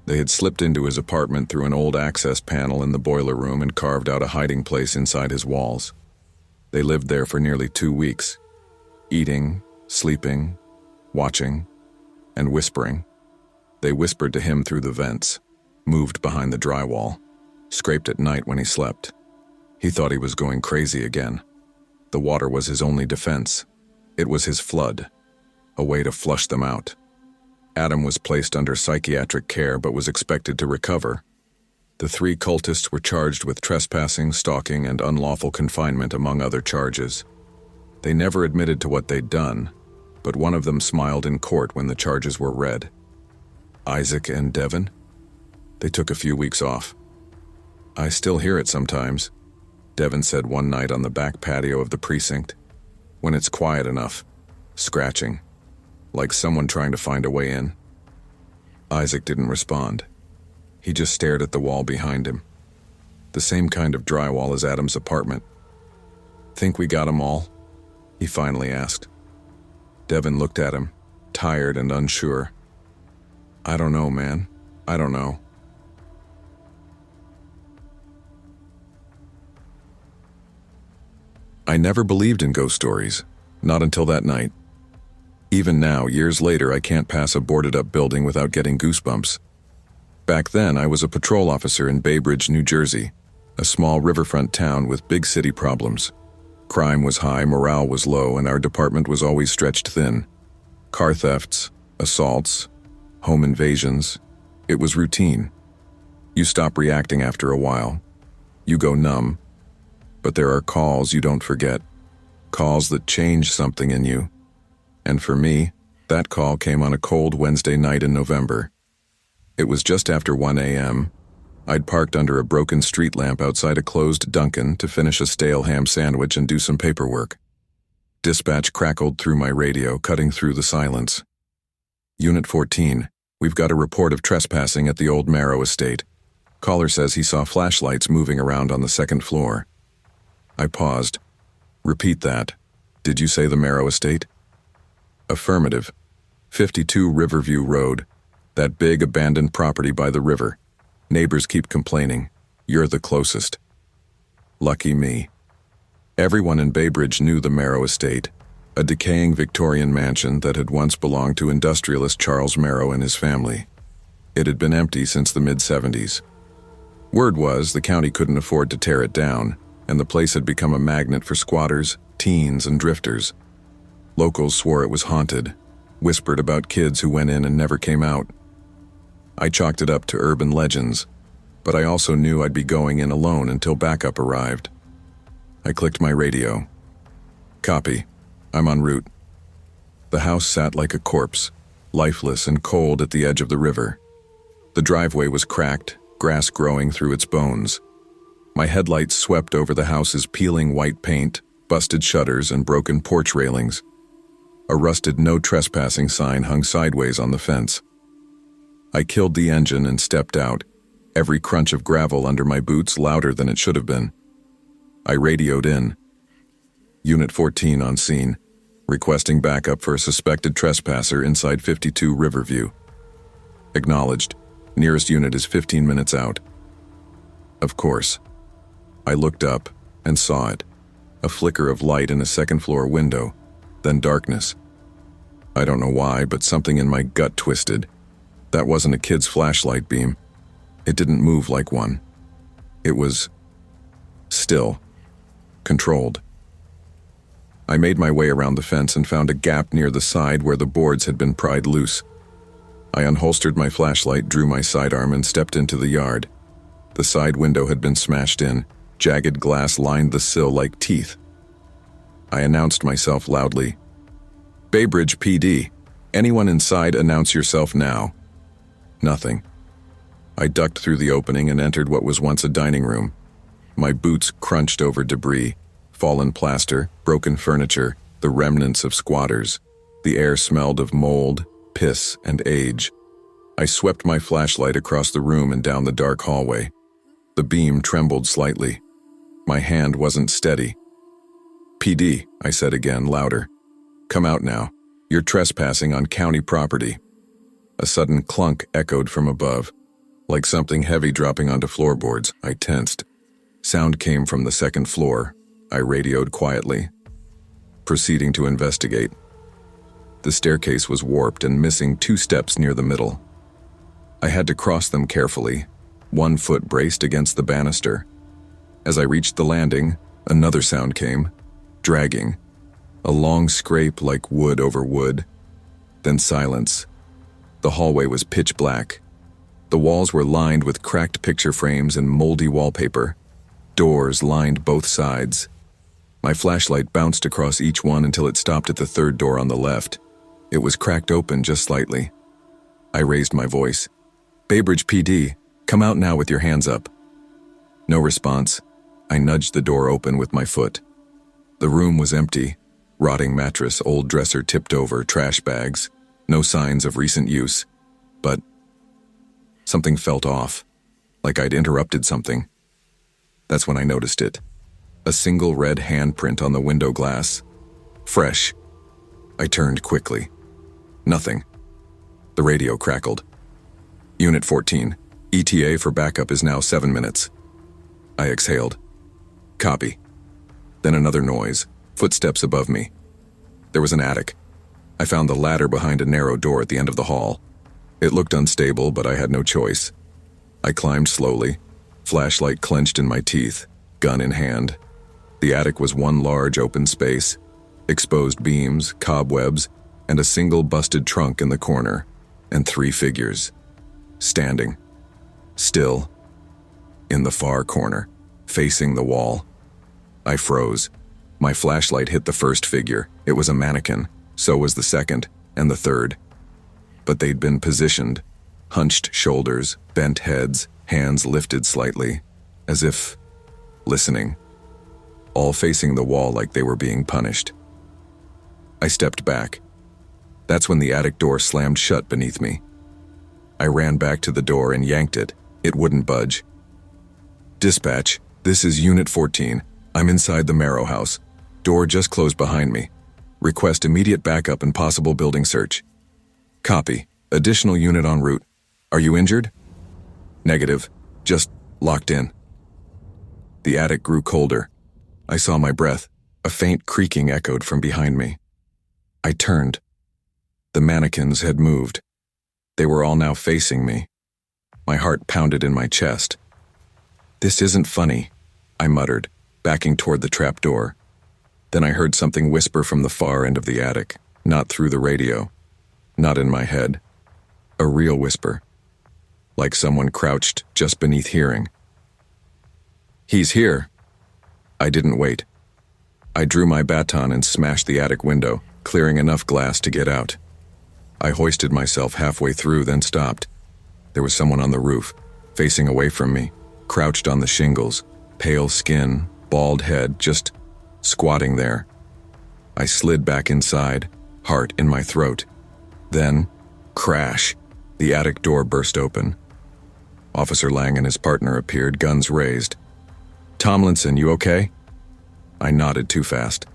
Speaker 1: They had slipped into his apartment through an old access panel in the boiler room and carved out a hiding place inside his walls. They lived there for nearly 2 weeks, eating, sleeping, watching, and whispering. They whispered to him through the vents, moved behind the drywall, scraped at night when he slept. He thought he was going crazy again. The water was his only defense. It was his flood, a way to flush them out. Adam was placed under psychiatric care but was expected to recover. The three cultists were charged with trespassing, stalking, and unlawful confinement, among other charges. They never admitted to what they'd done, but one of them smiled in court when the charges were read. Isaac and Devin? They took a few weeks off. I still hear it sometimes, Devin said one night on the back patio of the precinct. When it's quiet enough, scratching, like someone trying to find a way in. Isaac didn't respond. He just stared at the wall behind him. The same kind of drywall as Adam's apartment. Think we got 'em all? He finally asked. Devin looked at him, tired and unsure. I don't know, man. I don't know. I never believed in ghost stories, not until that night. Even now, years later, I can't pass a boarded-up building without getting goosebumps. Back then, I was a patrol officer in Bay Bridge, New Jersey, a small riverfront town with big city problems. Crime was high, morale was low, and our department was always stretched thin. Car thefts, assaults, home invasions. It was routine. You stop reacting after a while. You go numb. But there are calls you don't forget. Calls that change something in you. And for me, that call came on a cold Wednesday night in November. It was just after 1 a.m. I'd parked under a broken street lamp outside a closed Dunkin' to finish a stale ham sandwich and do some paperwork. Dispatch crackled through my radio, cutting through the silence. Unit 14, we've got a report of trespassing at the old Marrow estate. Caller says he saw flashlights moving around on the second floor. I paused. Repeat that. Did you say the Marrow estate? Affirmative. 52 Riverview Road. That big abandoned property by the river. Neighbors keep complaining. You're the closest. Lucky me. Everyone in Bay Bridge knew the Marrow estate, a decaying Victorian mansion that had once belonged to industrialist Charles Marrow and his family. It had been empty since the mid-70s. Word was the county couldn't afford to tear it down, and the place had become a magnet for squatters, teens, and drifters. Locals swore it was haunted, whispered about kids who went in and never came out. I chalked it up to urban legends, but I also knew I'd be going in alone until backup arrived. I clicked my radio. Copy. I'm en route. The house sat like a corpse, lifeless and cold at the edge of the river. The driveway was cracked, grass growing through its bones. My headlights swept over the house's peeling white paint, busted shutters, and broken porch railings. A rusted no trespassing sign hung sideways on the fence. I killed the engine and stepped out, every crunch of gravel under my boots louder than it should have been. I radioed in. Unit 14 on scene, requesting backup for a suspected trespasser inside 52 Riverview. Acknowledged. Nearest unit is 15 minutes out. Of course. I looked up and saw it. A flicker of light in a second-floor window, then darkness. I don't know why, but something in my gut twisted. That wasn't a kid's flashlight beam. It didn't move like one. It was still, controlled. I made my way around the fence and found a gap near the side where the boards had been pried loose. I unholstered my flashlight, drew my sidearm, and stepped into the yard. The side window had been smashed in. Jagged glass lined the sill like teeth. I announced myself loudly. Bay Bridge PD. Anyone inside, announce yourself now. Nothing. I ducked through the opening and entered what was once a dining room. My boots crunched over debris, fallen plaster, broken furniture, the remnants of squatters. The air smelled of mold, piss, and age. I swept my flashlight across the room and down the dark hallway. The beam trembled slightly. My hand wasn't steady. PD, I said again, louder. Come out now. You're trespassing on county property. A sudden clunk echoed from above. Like something heavy dropping onto floorboards, I tensed. Sound came from the second floor. I radioed quietly, proceeding to investigate. The staircase was warped and missing 2 steps near the middle. I had to cross them carefully, one foot braced against the banister. As I reached the landing, another sound came, dragging. A long scrape like wood over wood. Then silence. The hallway was pitch black. The walls were lined with cracked picture frames and moldy wallpaper. Doors lined both sides. My flashlight bounced across each one until it stopped at the third door on the left. It was cracked open just slightly. I raised my voice. "Baybridge PD, come out now with your hands up." No response. I nudged the door open with my foot. The room was empty. Rotting mattress, old dresser tipped over, trash bags. No signs of recent use. But something felt off, like I'd interrupted something. That's when I noticed it. A single red handprint on the window glass. Fresh. I turned quickly. Nothing. The radio crackled. "Unit 14, ETA for backup is now 7 minutes. I exhaled. "Copy." Then another noise, footsteps above me. There was an attic. I found the ladder behind a narrow door at the end of the hall. It looked unstable, but I had no choice. I climbed slowly, flashlight clenched in my teeth, gun in hand. The attic was one large open space, exposed beams, cobwebs, and a single busted trunk in the corner, and 3 figures. Standing. Still. In the far corner, facing the wall. I froze. My flashlight hit the first figure. It was a mannequin. So was the second, and the third. But they'd been positioned. Hunched shoulders, bent heads, hands lifted slightly, as if listening. All facing the wall like they were being punished. I stepped back. That's when the attic door slammed shut beneath me. I ran back to the door and yanked it. It wouldn't budge. "Dispatch, this is Unit 14. I'm inside the Marrow House. Door just closed behind me. Request immediate backup and possible building search." "Copy. Additional unit en route. Are you injured?" "Negative. Just locked in." The attic grew colder. I saw my breath. A faint creaking echoed from behind me. I turned. The mannequins had moved. They were all now facing me. My heart pounded in my chest. "This isn't funny," I muttered, backing toward the trap door. Then I heard something whisper from the far end of the attic, not through the radio, not in my head. A real whisper, like someone crouched just beneath hearing. "He's here." I didn't wait. I drew my baton and smashed the attic window, clearing enough glass to get out. I hoisted myself halfway through, then stopped. There was someone on the roof, facing away from me, crouched on the shingles, pale skin, bald head, just squatting there. I slid back inside, heart in my throat. Then, crash, the attic door burst open. Officer Lang and his partner appeared, guns raised. "Tomlinson, you okay?" I nodded too fast.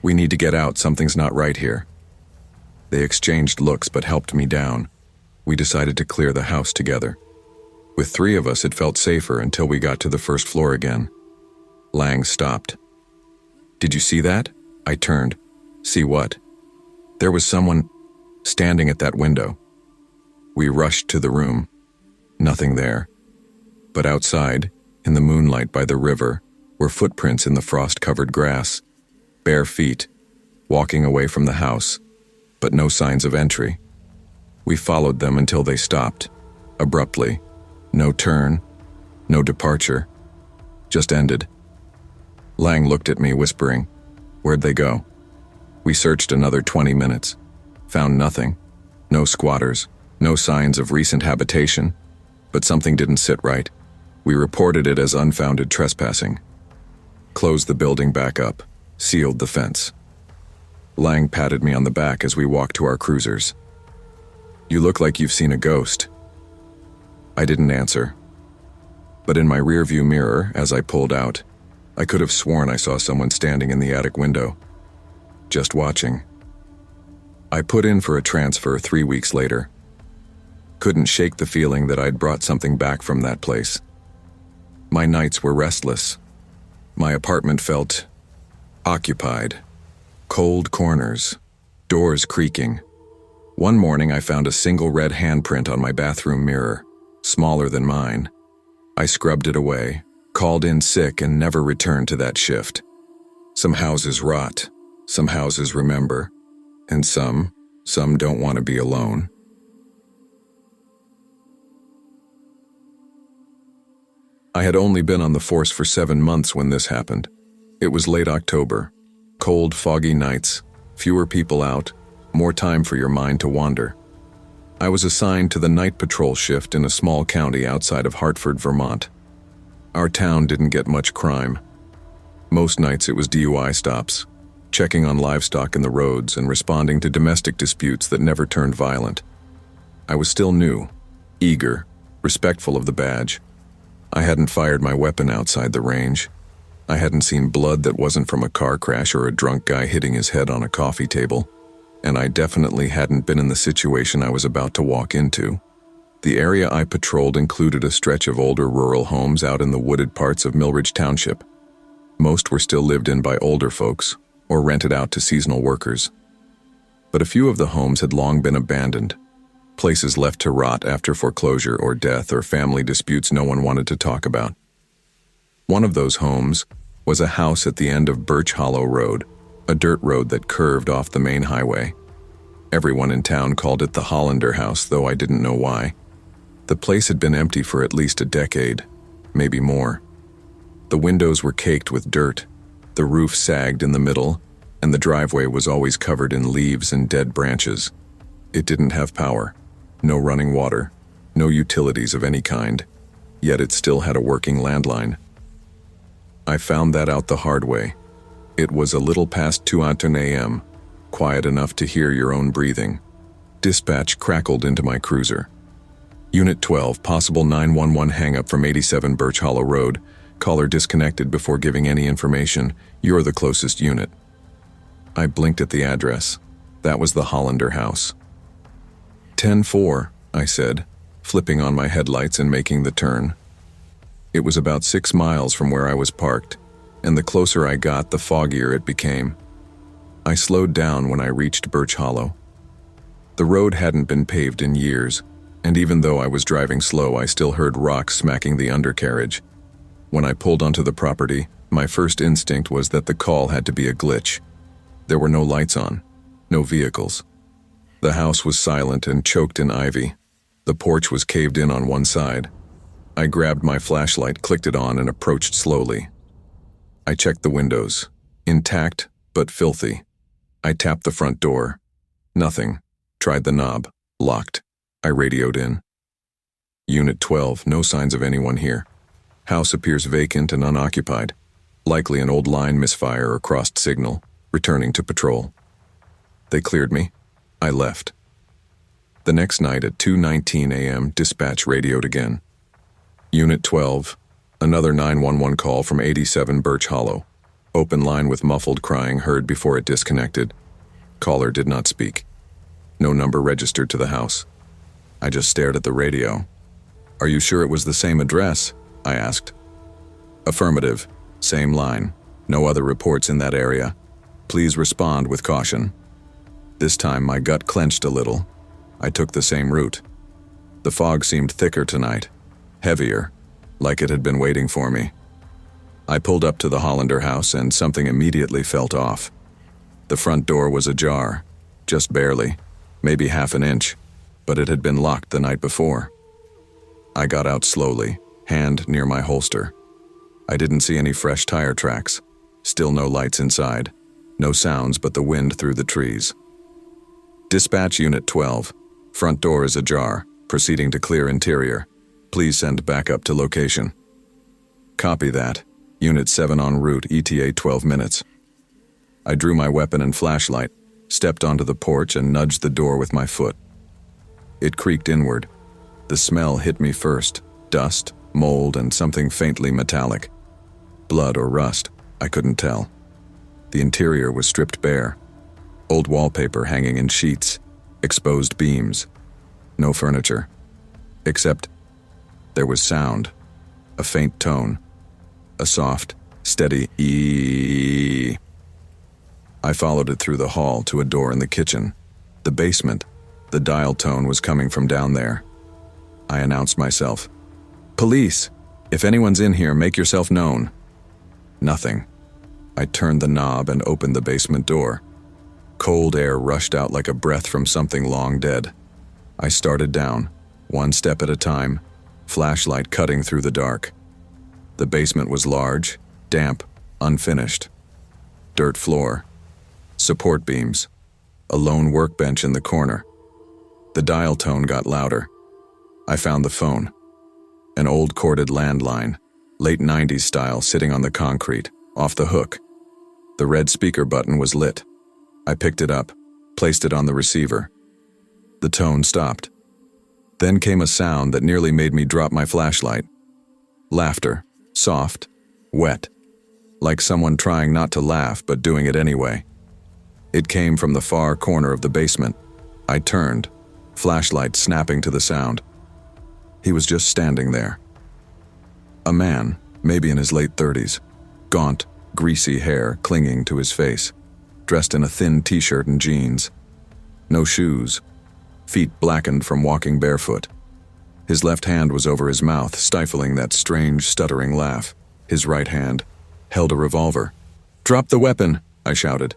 Speaker 1: "We need to get out, something's not right here." They exchanged looks but helped me down. We decided to clear the house together. With 3 of us, it felt safer until we got to the first floor again. Lang stopped. "Did you see that?" I turned. "See what?" "There was someone standing at that window." We rushed to the room. Nothing there. But outside, in the moonlight by the river, were footprints in the frost-covered grass. Bare feet, walking away from the house, but no signs of entry. We followed them until they stopped, abruptly. No turn, no departure, just ended. Lang looked at me, whispering, "Where'd they go?" We searched another 20 minutes. Found nothing. No squatters, no signs of recent habitation. But something didn't sit right. We reported it as unfounded trespassing. Closed the building back up, sealed the fence. Lang patted me on the back as we walked to our cruisers. "You look like you've seen a ghost." I didn't answer. But in my rearview mirror, as I pulled out, I could have sworn I saw someone standing in the attic window, just watching. I put in for a transfer 3 weeks later. Couldn't shake the feeling that I'd brought something back from that place. My nights were restless. My apartment felt occupied. Cold corners, doors creaking. One morning I found a single red handprint on my bathroom mirror, smaller than mine. I scrubbed it away, called in sick, and never returned to that shift. Some houses rot, some houses remember, and some don't want to be alone. I had only been on the force for 7 months when this happened. It was late October. Cold, foggy nights, fewer people out, more time for your mind to wander. I was assigned to the night patrol shift in a small county outside of Hartford, Vermont. Our town didn't get much crime. Most nights it was DUI stops, checking on livestock in the roads and responding to domestic disputes that never turned violent. I was still new, eager, respectful of the badge. I hadn't fired my weapon outside the range. I hadn't seen blood that wasn't from a car crash or a drunk guy hitting his head on a coffee table. And I definitely hadn't been in the situation I was about to walk into. The area I patrolled included a stretch of older rural homes out in the wooded parts of Millridge Township. Most were still lived in by older folks, or rented out to seasonal workers. But a few of the homes had long been abandoned, places left to rot after foreclosure or death or family disputes no one wanted to talk about. One of those homes was a house at the end of Birch Hollow Road, a dirt road that curved off the main highway. Everyone in town called it the Hollander House, though I didn't know why. The place had been empty for at least a decade, maybe more. The windows were caked with dirt, the roof sagged in the middle, and the driveway was always covered in leaves and dead branches. It didn't have power, no running water, no utilities of any kind, yet it still had a working landline. I found that out the hard way. It was a little past 2:00 a.m., quiet enough to hear your own breathing. Dispatch crackled into my cruiser. Unit 12, possible 911 hang-up from 87 Birch Hollow Road. Caller disconnected before giving any information. You're the closest unit. I blinked at the address. That was the Hollander House. 10-4, I said, flipping on my headlights and making the turn. It was about 6 miles from where I was parked, and the closer I got, the foggier it became. I slowed down when I reached Birch Hollow. The road hadn't been paved in years, and even though I was driving slow, I still heard rocks smacking the undercarriage. When I pulled onto the property, my first instinct was that the call had to be a glitch. There were no lights on, no vehicles. The house was silent and choked in ivy. The porch was caved in on one side. I grabbed my flashlight, clicked it on, and approached slowly. I checked the windows, intact but filthy. I tapped the front door. Nothing. Tried the knob. Locked. I radioed in. Unit 12, no signs of anyone here. House appears vacant and unoccupied. Likely an old line misfire or crossed signal, returning to patrol. They cleared me. I left. The next night at 2:19 a.m., dispatch radioed again. Unit 12, another 911 call from 87 Birch Hollow. Open line with muffled crying heard before it disconnected. Caller did not speak. No number registered to the house. I just stared at the radio. Are you sure it was the same address? I asked. Affirmative. Same line. No other reports in that area. Please respond with caution. This time my gut clenched a little. I took the same route. The fog seemed thicker tonight, heavier, like it had been waiting for me. I pulled up to the Hollander House and something immediately felt off. The front door was ajar, just barely, maybe half an inch, but it had been locked the night before. I got out slowly, hand near my holster. I didn't see any fresh tire tracks. Still no lights inside. No sounds but the wind through the trees. Dispatch Unit 12. Front door is ajar. Proceeding to clear interior. Please send backup to location. Copy that. Unit 7 en route, ETA 12 minutes. I drew my weapon and flashlight, stepped onto the porch and nudged the door with my foot. It creaked inward. The smell hit me first. Dust, mold, and something faintly metallic. Blood or rust, I couldn't tell. The interior was stripped bare. Old wallpaper hanging in sheets, exposed beams. No furniture. Except there was sound, a faint tone, a soft, steady ee. I followed it through the hall to a door in the kitchen. The basement. The dial tone was coming from down there. I announced myself. Police! If anyone's in here, make yourself known. Nothing. I turned the knob and opened the basement door. Cold air rushed out like a breath from something long dead. I started down, one step at a time, flashlight cutting through the dark. The basement was large, damp, unfinished. Dirt floor, support beams, a lone workbench in the corner. The dial tone got louder. I found the phone. An old corded landline, late 90s style, sitting on the concrete, off the hook. The red speaker button was lit. I picked it up, placed it on the receiver. The tone stopped. Then came a sound that nearly made me drop my flashlight. Laughter, soft, wet, like someone trying not to laugh but doing it anyway. It came from the far corner of the basement. I turned, flashlight snapping to the sound. He was just standing there. A man, maybe in his late 30s, gaunt, greasy hair clinging to his face, dressed in a thin t-shirt and jeans. No shoes, feet blackened from walking barefoot. His left hand was over his mouth, stifling that strange, stuttering laugh. His right hand held a revolver. "Drop the weapon," I shouted.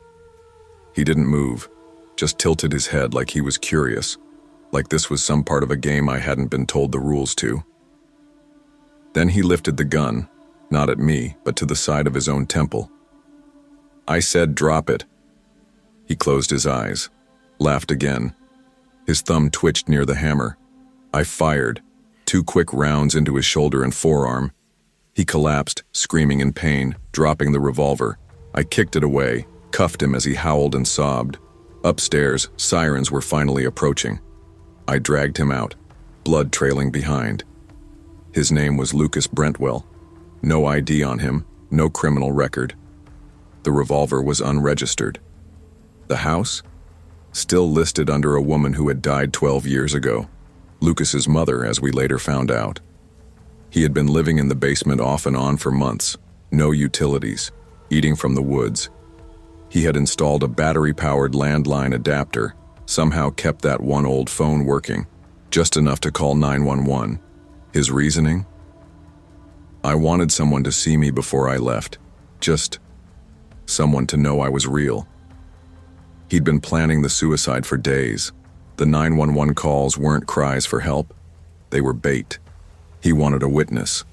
Speaker 1: He didn't move, just tilted his head like he was curious, like this was some part of a game I hadn't been told the rules to. Then he lifted the gun, not at me, but to the side of his own temple. I said, "Drop it." He closed his eyes, laughed again. His thumb twitched near the hammer. I fired, 2 quick rounds into his shoulder and forearm. He collapsed, screaming in pain, dropping the revolver. I kicked it away, cuffed him as he howled and sobbed. Upstairs, sirens were finally approaching. I dragged him out, blood trailing behind. His name was Lucas Brentwell. No ID on him, no criminal record. The revolver was unregistered. The house? Still listed under a woman who had died 12 years ago. Lucas's mother, as we later found out. He had been living in the basement off and on for months, no utilities, eating from the woods. He had installed a battery-powered landline adapter, somehow kept that one old phone working, just enough to call 911. His reasoning? I wanted someone to see me before I left, just someone to know I was real. He'd been planning the suicide for days. The 911 calls weren't cries for help. They were bait. He wanted a witness.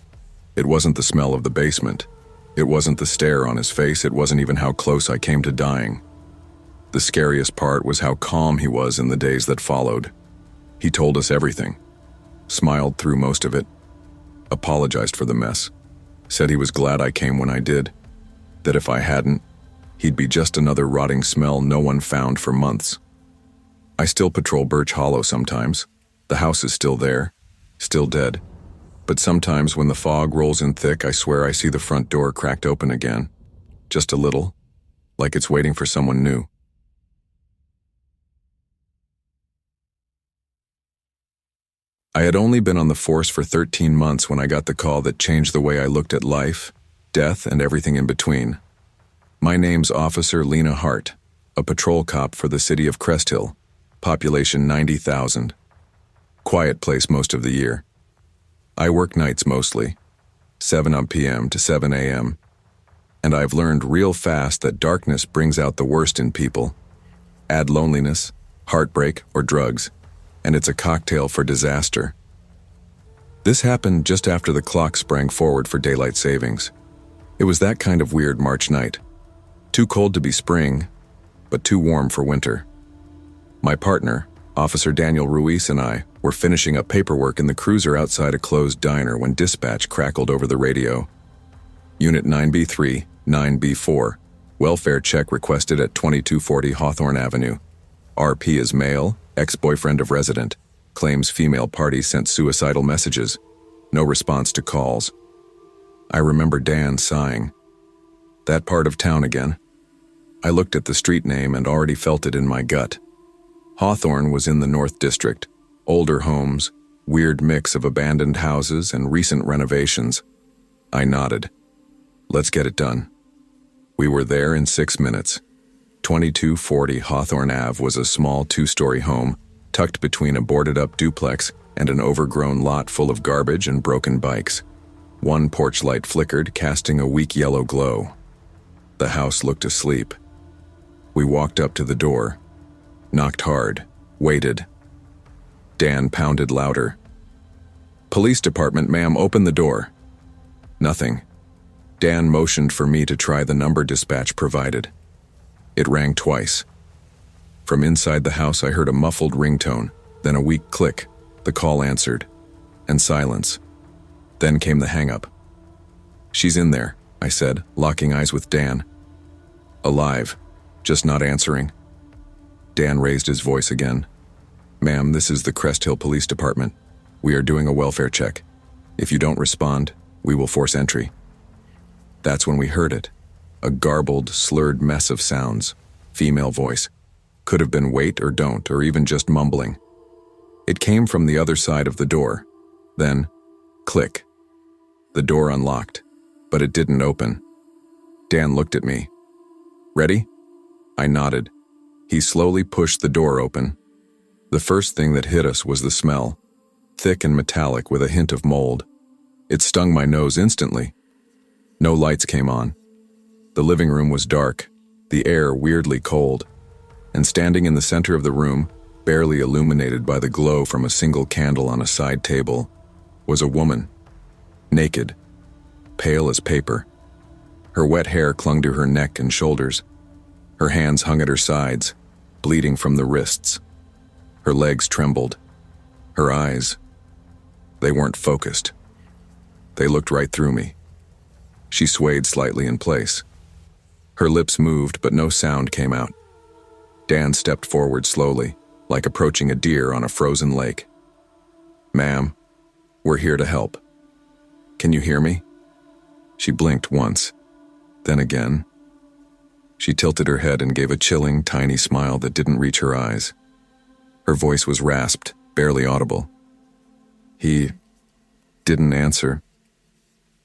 Speaker 1: It wasn't the smell of the basement. It wasn't the stare on his face. It wasn't even how close I came to dying. The scariest part was how calm he was in the days that followed. He told us everything, smiled through most of it, apologized for the mess, said he was glad I came when I did, that if I hadn't, he'd be just another rotting smell no one found for months. I still patrol Birch Hollow sometimes. The house is still there, still dead. But sometimes when the fog rolls in thick, I swear I see the front door cracked open again. Just a little, like it's waiting for someone new. I had only been on the force for 13 months when I got the call that changed the way I looked at life, death, and everything in between. My name's Officer Lena Hart, a patrol cop for the city of Crest Hill, population 90,000. Quiet place most of the year. I work nights mostly, 7 p.m. to 7 a.m., and I've learned real fast that darkness brings out the worst in people. Add loneliness, heartbreak, or drugs, and it's a cocktail for disaster. This happened just after the clock sprang forward for daylight savings. It was that kind of weird March night. Too cold to be spring, but too warm for winter. My partner, Officer Daniel Ruiz, and I were finishing up paperwork in the cruiser outside a closed diner when dispatch crackled over the radio. Unit 9B3, 9B4, welfare check requested at 2240 Hawthorne Avenue. RP is male, ex-boyfriend of resident, claims female party sent suicidal messages. No response to calls. I remember Dan sighing. That part of town again. I looked at the street name and already felt it in my gut. Hawthorne was in the North District. Older homes, weird mix of abandoned houses and recent renovations. I nodded. Let's get it done. We were there in 6 minutes. 2240 Hawthorne Ave was a small 2-story home, tucked between a boarded-up duplex and an overgrown lot full of garbage and broken bikes. One porch light flickered, casting a weak yellow glow. The house looked asleep. We walked up to the door, knocked hard, waited. Dan pounded louder. "Police department, ma'am, open the door." Nothing. Dan motioned for me to try the number dispatch provided. It rang twice. From inside the house I heard a muffled ringtone, then a weak click. The call answered, and silence. Then came the hang-up. "She's in there," I said, locking eyes with Dan. "Alive, just not answering." Dan raised his voice again. "Ma'am, this is the Crest Hill Police Department. We are doing a welfare check. If you don't respond, we will force entry." That's when we heard it. A garbled, slurred mess of sounds. Female voice. Could have been wait or don't, or even just mumbling. It came from the other side of the door. Then, click. The door unlocked, but it didn't open. Dan looked at me. "Ready?" I nodded. He slowly pushed the door open. The first thing that hit us was the smell. Thick and metallic with a hint of mold. It stung my nose instantly. No lights came on. The living room was dark, the air weirdly cold, and standing in the center of the room, barely illuminated by the glow from a single candle on a side table, was a woman. Naked, pale as paper. Her wet hair clung to her neck and shoulders. Her hands hung at her sides, bleeding from the wrists. Her legs trembled. Her eyes, they weren't focused. They looked right through me. She swayed slightly in place. Her lips moved, but no sound came out. Dan stepped forward slowly, like approaching a deer on a frozen lake. "Ma'am, we're here to help. Can you hear me?" She blinked once, then again. She tilted her head and gave a chilling, tiny smile that didn't reach her eyes. Her voice was rasped, barely audible. "He didn't answer.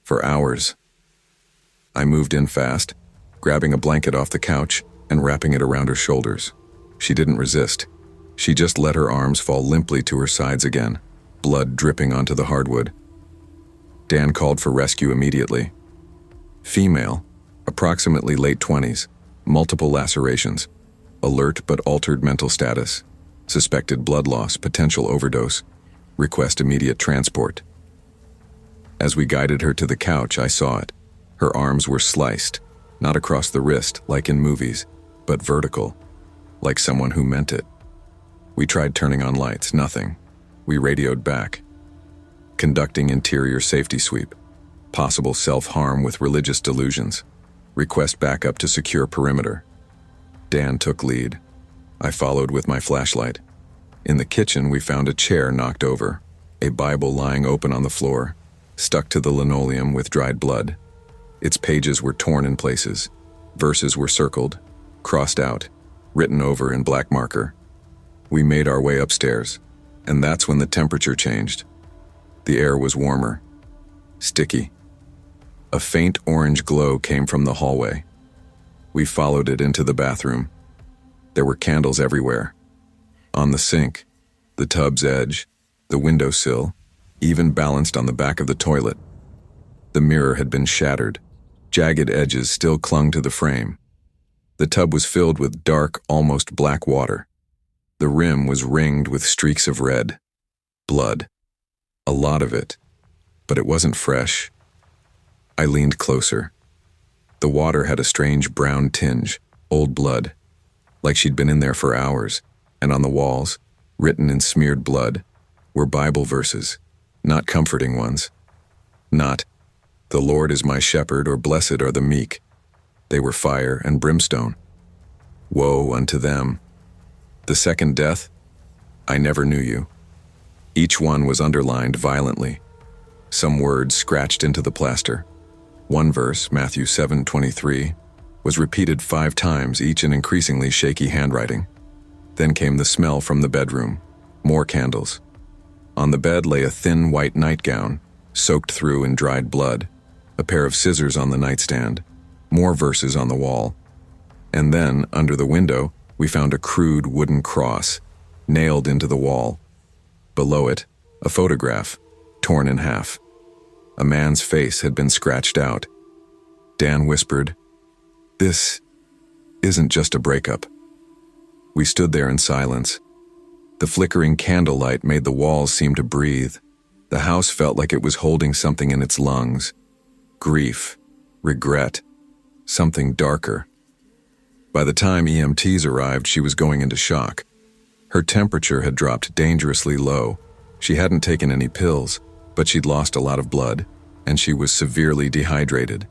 Speaker 1: For hours." I moved in fast, grabbing a blanket off the couch and wrapping it around her shoulders. She didn't resist. She just let her arms fall limply to her sides again, blood dripping onto the hardwood. Dan called for rescue immediately. Female, approximately late 20s, multiple lacerations, alert but altered mental status, suspected blood loss, potential overdose, request immediate transport. As we guided her to the couch, I saw it. Her arms were sliced, not across the wrist like in movies, but vertical, like someone who meant it. We tried turning on lights, nothing. We radioed back. Conducting interior safety sweep. Possible self-harm with religious delusions. Request backup to secure perimeter. Dan took lead. I followed with my flashlight. In the kitchen, we found a chair knocked over, a Bible lying open on the floor, stuck to the linoleum with dried blood. Its pages were torn in places. Verses were circled, crossed out, written over in black marker. We made our way upstairs, and that's when the temperature changed. The air was warmer, sticky. A faint orange glow came from the hallway. We followed it into the bathroom. There were candles everywhere. On the sink, the tub's edge, the windowsill, even balanced on the back of the toilet. The mirror had been shattered. Jagged edges still clung to the frame. The tub was filled with dark, almost black water. The rim was ringed with streaks of red. Blood. A lot of it. But it wasn't fresh. I leaned closer. The water had a strange brown tinge, old blood, like she'd been in there for hours, and on the walls, written in smeared blood, were Bible verses, not comforting ones. Not, "The Lord is my shepherd," or "Blessed are the meek." They were fire and brimstone. Woe unto them. The second death? I never knew you. Each one was underlined violently. Some words scratched into the plaster. One verse, Matthew 7:23, was repeated 5 times, each in increasingly shaky handwriting. Then came the smell from the bedroom. More candles. On the bed lay a thin white nightgown, soaked through in dried blood, a pair of scissors on the nightstand, more verses on the wall. And then, under the window, we found a crude wooden cross, nailed into the wall. Below it, a photograph, torn in half. A man's face had been scratched out. Dan whispered, "This isn't just a breakup." We stood there in silence. The flickering candlelight made the walls seem to breathe. The house felt like it was holding something in its lungs. Grief, regret, something darker. By the time EMTs arrived, she was going into shock. Her temperature had dropped dangerously low. She hadn't taken any pills, but she'd lost a lot of blood, and she was severely dehydrated.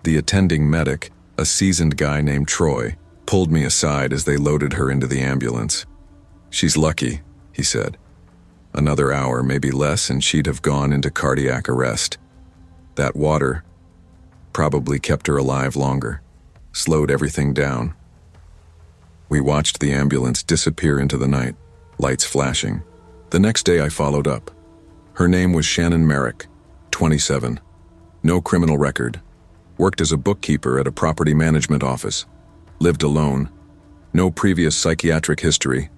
Speaker 1: The attending medic, a seasoned guy named Troy, pulled me aside as they loaded her into the ambulance. "She's lucky," he said. "Another hour, maybe less, and she'd have gone into cardiac arrest. That water probably kept her alive longer, slowed everything down." We watched the ambulance disappear into the night, lights flashing. The next day I followed up. Her name was Shannon Merrick, 27. No criminal record. Worked as a bookkeeper at a property management office. Lived alone. No previous psychiatric history.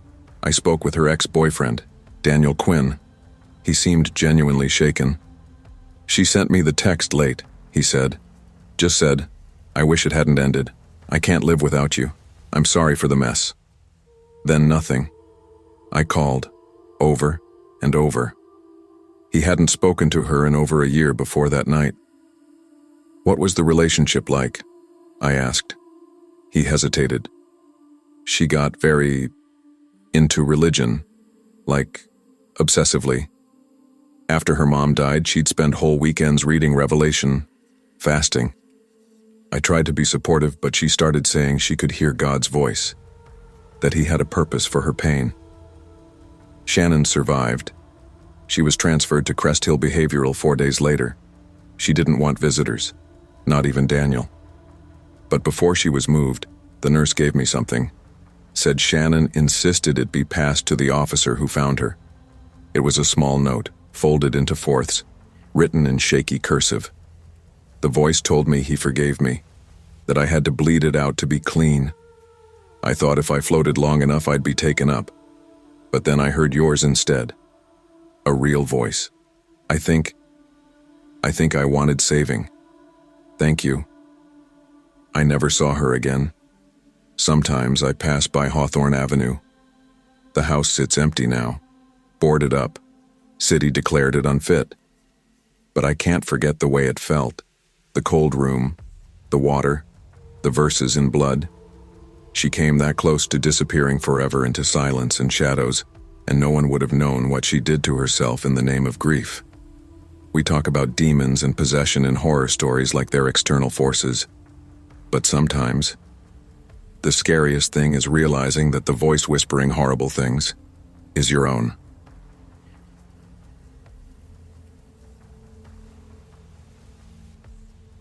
Speaker 1: I spoke with her ex-boyfriend, Daniel Quinn. He seemed genuinely shaken. "She sent me the text late," he said. "Just said, 'I wish it hadn't ended. I can't live without you. I'm sorry for the mess.' Then nothing. I called, over and over. He hadn't spoken to her in over a year before that night. "What was the relationship like?" I asked. He hesitated. "She got very into religion, like obsessively. After her mom died, she'd spend whole weekends reading Revelation, fasting. I tried to be supportive, but she started saying she could hear God's voice, that he had a purpose for her pain." Shannon survived. She was transferred to Crest Hill Behavioral 4 days later. She didn't want visitors, not even Daniel. But before she was moved, the nurse gave me something. Said Shannon insisted it be passed to the officer who found her. It was a small note, folded into fourths, written in shaky cursive. The voice told me he forgave me, that I had to bleed it out to be clean. I thought if I floated long enough I'd be taken up. But then I heard yours instead. A real voice. I think I wanted saving. Thank you." I never saw her again. Sometimes I pass by Hawthorne Avenue. The house sits empty now, boarded up. City declared it unfit. But I can't forget the way it felt. The cold room, the water, the verses in blood. She came that close to disappearing forever into silence and shadows, and no one would have known what she did to herself in the name of grief. We talk about demons and possession in horror stories like they're external forces. But sometimes, the scariest thing is realizing that the voice whispering horrible things is your own.